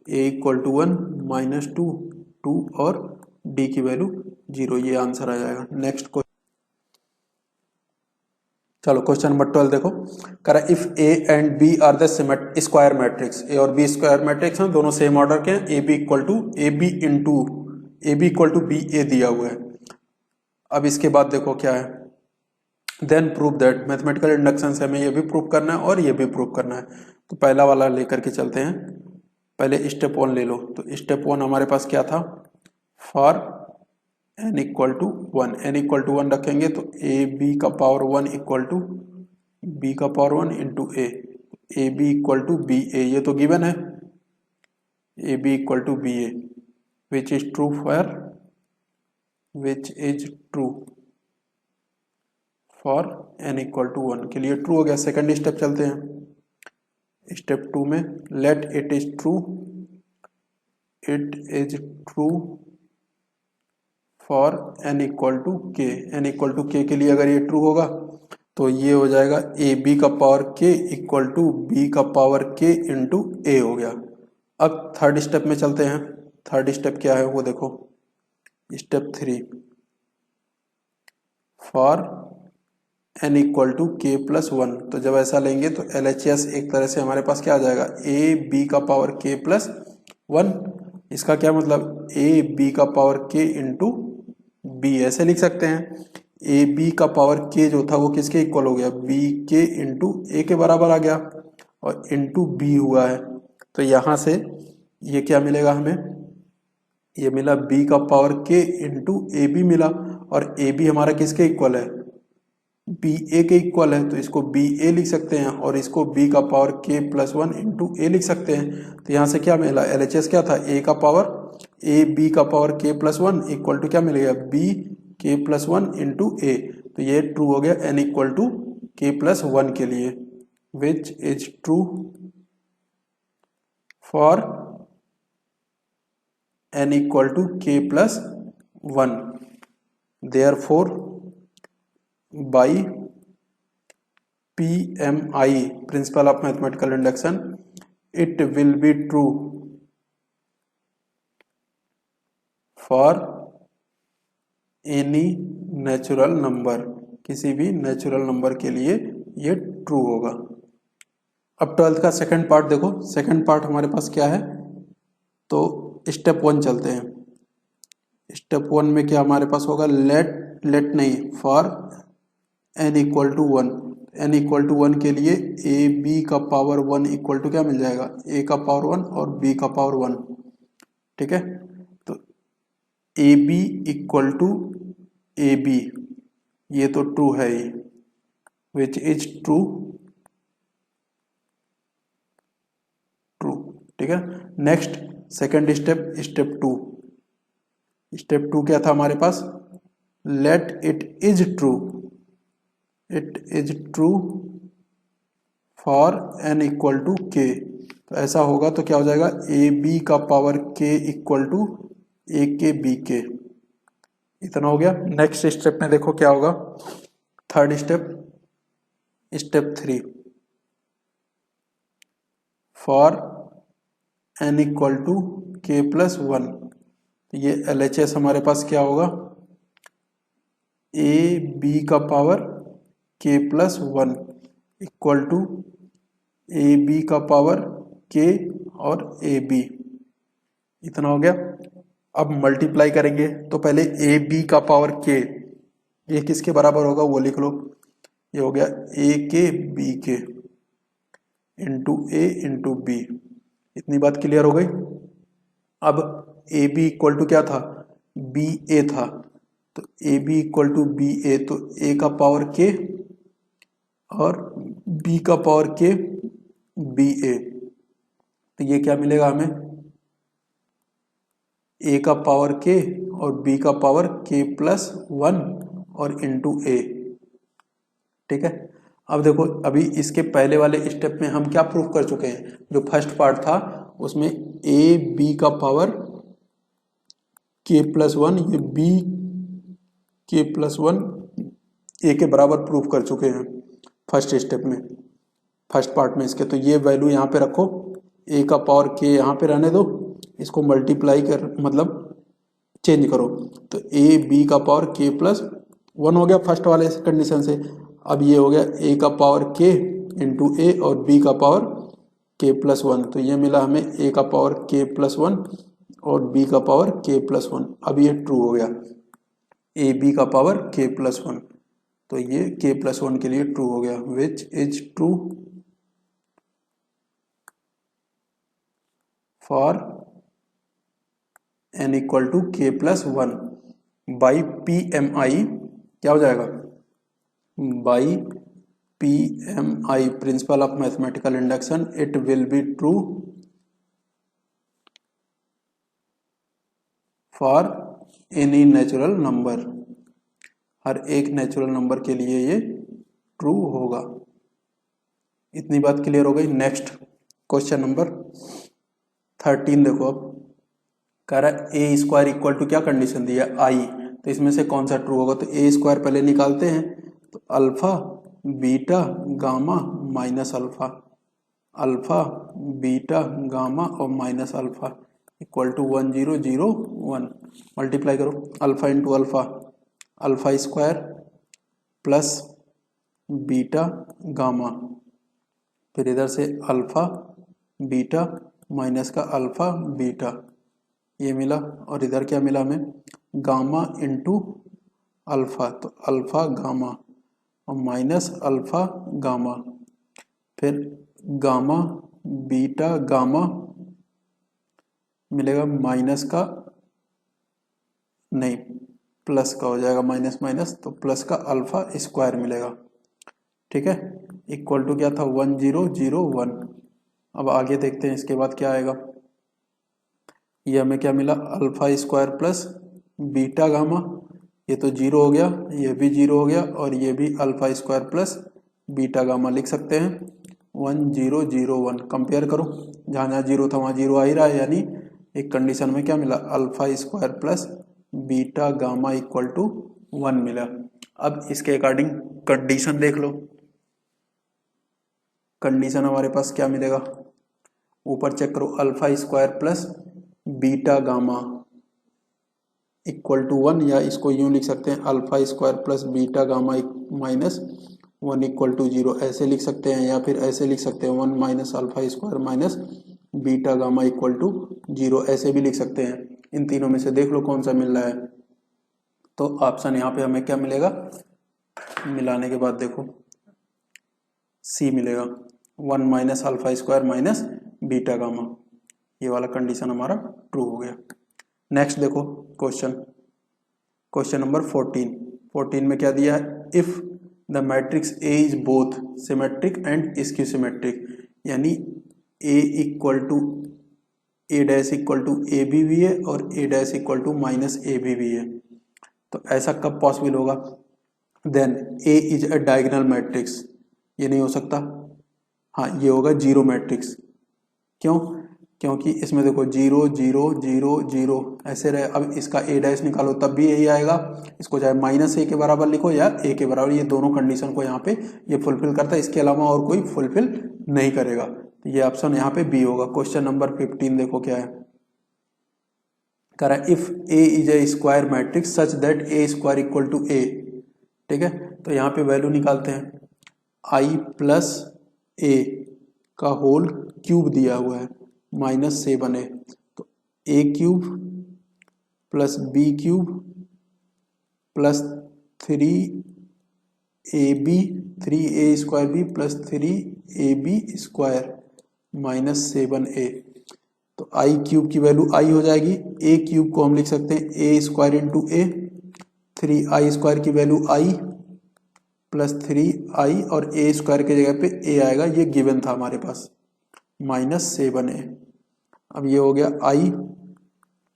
a equal to 1 -2 2 और d की वैल्यू 0, ये आंसर आ जाएगा। नेक्स्ट क्वेश्चन, चलो क्वेश्चन नंबर 12 देखो, कह रहा if a and b are the square matrix, a और b स्क्वायर मैट्रिक्स हैं, दोनों सेम ऑर्डर के हैं, A B equal to B A दिया हुआ है। अब इसके बाद देखो क्या है, then prove that, mathematical induction से हमें ये भी प्रूव करना है और ये भी प्रूव करना है। तो पहला वाला लेकर के चलते हैं, पहले स्टेप 1 ले लो। तो स्टेप 1 हमारे पास क्या था, for n equal to 1, n equal to 1 रखेंगे तो ए बी का पावर 1 इक्वल टू बी का power 1 into A B equal to B A, ये तो गिवन है, A B equal to B A, which is true for n equal to 1, के लिए true हो गया। सेकंड स्टेप चलते हैं, स्टेप 2 में let it is true for n equal to k, n equal to k लिए अगर ये ट्रू होगा तो ये हो जाएगा ए बी का power k equal to B का पावर k इंटू ए हो गया। अब थर्ड स्टेप में चलते हैं, थर्ड स्टेप क्या है वो देखो, step 3 for n equal to के प्लस 1, तो जब ऐसा लेंगे तो LHS एक तरह से हमारे पास क्या आ जाएगा, ए बी का पावर k प्लस 1, इसका क्या मतलब, ए बी का पावर k इंटू बी, ऐसे लिख सकते हैं। ए बी का पावर k जो था वो किसके इक्वल हो गया, बी के इंटू ए के बराबर आ गया, और इंटू बी हुआ है, तो यहाँ से ये क्या मिलेगा हमें, ये मिला b का power k into A B मिला, और ए बी हमारा किसके इक्वल है, बी ए के इक्वल है, तो इसको बी ए लिख सकते हैं, और इसको b का power k plus one into A लिख सकते हैं। तो यहाँ से क्या मिला, एल एच एस क्या था, a का पावर ए बी का power k plus one equal to क्या मिलेगा, b k plus one into A. तो ये ट्रू हो गया n equal to k plus one के लिए, which is true for n equal to k plus one. Therefore by PMI principle of mathematical induction it will be true for any natural number, किसी भी natural number के लिए ये true होगा। अब 12th का सेकंड पार्ट देखो, second part हमारे पास क्या है, तो स्टेप 1 चलते हैं। स्टेप 1 में क्या हमारे पास होगा, लेट नहीं, for n equal to one, n equal to one के लिए ए बी का पावर वन इक्वल टू क्या मिल जाएगा, a का पावर वन और b का पावर वन, ठीक है। तो A B equal to A b, ये तो ट्रू है ही, विच इज ट्रू, ठीक है। Next second step, step two क्या था हमारे पास, let it is true for n equal to K. तो ऐसा होगा तो क्या हो जाएगा, ए बी का power k equal to A K B के, इतना हो गया। नेक्स्ट स्टेप में देखो क्या होगा, third step, step 3, for n equal to के प्लस वन। ये LHS हमारे पास क्या होगा, ए बी का power k plus one equal to A B का पावर k और ए बी, इतना हो गया। अब मल्टीप्लाई करेंगे तो पहले ए बी का पावर k, ये किसके बराबर होगा वो लिख लो, ये हो गया ए के बी के इंटू ए इंटू बी, इतनी बात क्लियर हो गई। अब ए बी इक्वल टू क्या था, बी ए था, तो A B equal to B A, तो ए का पावर के और बी का पावर के बी ए, तो ये क्या मिलेगा हमें, ए का पावर के और बी का पावर के प्लस वन और इंटू ए, ठीक है। अब देखो, अभी इसके पहले वाले स्टेप में हम क्या प्रूफ कर चुके हैं, जो फर्स्ट पार्ट था उसमें ए बी का पावर के प्लस वन, ये बी के प्लस वन ए के बराबर प्रूफ कर चुके हैं फर्स्ट स्टेप में, फर्स्ट पार्ट में इसके। तो ये वैल्यू यहाँ पे रखो, ए का पावर के यहाँ पे रहने दो, इसको मल्टीप्लाई कर मतलब चेंज करो, तो ए बी का पावर के प्लस वन हो गया फर्स्ट वाले कंडीशन से। अब ये हो गया ए का पावर के इंटू ए और बी का पावर के प्लस वन, तो ये मिला हमें ए का पावर के प्लस वन और बी का पावर के प्लस वन। अब ये ट्रू हो गया, ए बी का पावर के प्लस वन, तो ये के प्लस वन के लिए ट्रू हो गया, which is true for n equal to के plus one by P M I, क्या हो जाएगा, by P M I principle of mathematical induction, it will be true for any natural number, हर एक नेचुरल नंबर के लिए ये true होगा। इतनी बात क्लियर हो गई। नेक्स्ट क्वेश्चन नंबर 13 देखो, अब कह रहा है ए स्क्वायर इक्वल टू क्या कंडीशन दी है, आई, तो इसमें से कौन सा ट्रू होगा, तो ए स्क्वायर पहले निकालते हैं, तो alpha beta gamma minus alpha, alpha beta gamma और minus alpha equal to 1 0 0 1, multiply करो, alpha into alpha, alpha square plus beta gamma, फिर इधर से अल्फा बीटा माइनस का अल्फा बीटा, ये मिला, और इधर क्या मिला हमें, गामा इंटू अल्फा, तो अल्फा गामा और माइनस अल्फा गामा, फिर गामा बीटा गामा मिलेगा माइनस का, नहीं प्लस का हो जाएगा, माइनस माइनस तो प्लस का अल्फा स्क्वायर मिलेगा। ठीक है, इक्वल टू क्या था 1001। अब आगे देखते हैं इसके बाद क्या आएगा। ये हमें क्या मिला, alpha square plus beta gamma, ये तो जीरो हो गया, ये भी जीरो हो गया, और ये भी alpha square plus beta gamma लिख सकते हैं 1001। कंपेयर करो, जहाँ जहाँ जीरो था वहाँ जीरो आ ही रहा है, यानी एक कंडीशन में क्या मिला, alpha square plus beta gamma equal to 1 मिला। अब इसके अकॉर्डिंग कंडीशन देख लो, कंडीशन हमारे पास क्या मिलेगा, ऊपर चेक करो, alpha square plus beta gamma equal to 1, या इसको यूं लिख सकते हैं alpha square plus beta gamma minus 1 equal to 0, ऐसे लिख सकते हैं, या फिर ऐसे लिख सकते हैं 1 minus alpha square minus beta gamma equal to 0, ऐसे भी लिख सकते हैं। इन तीनों में से देख लो कौन सा मिल रहा है। तो ऑप्शन यहाँ पे हमें क्या मिलेगा, मिलाने के बाद देखो सी मिलेगा, 1 minus alpha square minus beta gamma, ये वाला कंडीशन हमारा ट्रू हो गया। नेक्स्ट देखो क्वेश्चन नंबर 14 में क्या दिया है, if the matrix A is both symmetric and skew symmetric, यानी A equal to A dash equal to A B भी है और A dash equal to minus A भी है, तो ऐसा कब पॉसिबल होगा, then A is a diagonal matrix, ये नहीं हो सकता। हाँ, ये होगा जीरो मैट्रिक्स, क्यों, क्योंकि इसमें देखो 0 0 0 0 ऐसे रहे। अब इसका ए डैश निकालो तब भी यही आएगा, इसको चाहे माइनस ए के बराबर लिखो या ए के बराबर, ये दोनों कंडीशन को यहाँ पे ये फुलफिल करता है, इसके अलावा और कोई फुलफिल नहीं करेगा, तो ये ऑप्शन यहाँ पे बी होगा। क्वेश्चन नंबर 15 देखो क्या है, कह रहा है if A is a square matrix such that A square equal to A. ठीक है, तो यहाँ पे वैल्यू निकालते हैं, आई प्लस ए का होल क्यूब दिया हुआ है -7a, तो A cube plus B cube plus 3ab 3a square B plus 3ab square -7a, तो आई क्यूब की वैल्यू आई हो जाएगी, ए क्यूब को हम लिख सकते हैं A square into A, 3i square की वैल्यू आई प्लस 3i और ए स्क्वायर की जगह पे ए आएगा, ये गिवन था हमारे पास -7a। अब ये हो गया आई,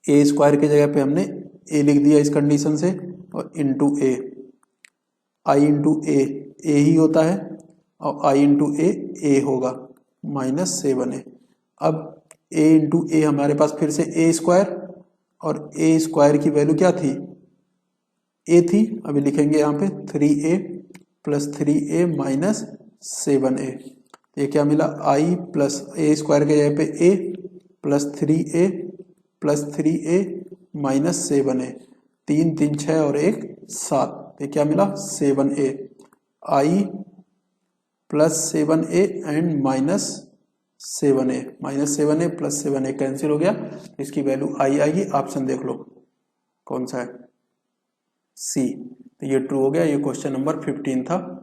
ए स्क्वायर की जगह पे हमने ए लिख दिया इस कंडीशन से, और इंटू ए, आई इंटू ए ही होता है, और आई इंटू ए होगा -7a। अब ए इंटू ए हमारे पास फिर से ए स्क्वायर, और ए स्क्वायर की वैल्यू क्या थी, ए थी, अभी लिखेंगे यहाँ पे 3a plus 3a minus 7a, ये क्या मिला, आई प्लस ए स्क्वायर के जगह पे ए plus 3a plus 3a minus 7a, 3 3 6 और 1 7, ये क्या मिला 7a, I plus 7a and minus 7a plus 7a cancel हो गया, इसकी वैल्यू आई आएगी। ऑप्शन देख लो कौन सा है, सी, तो ये ट्रू हो गया। ये क्वेश्चन नंबर 15 था।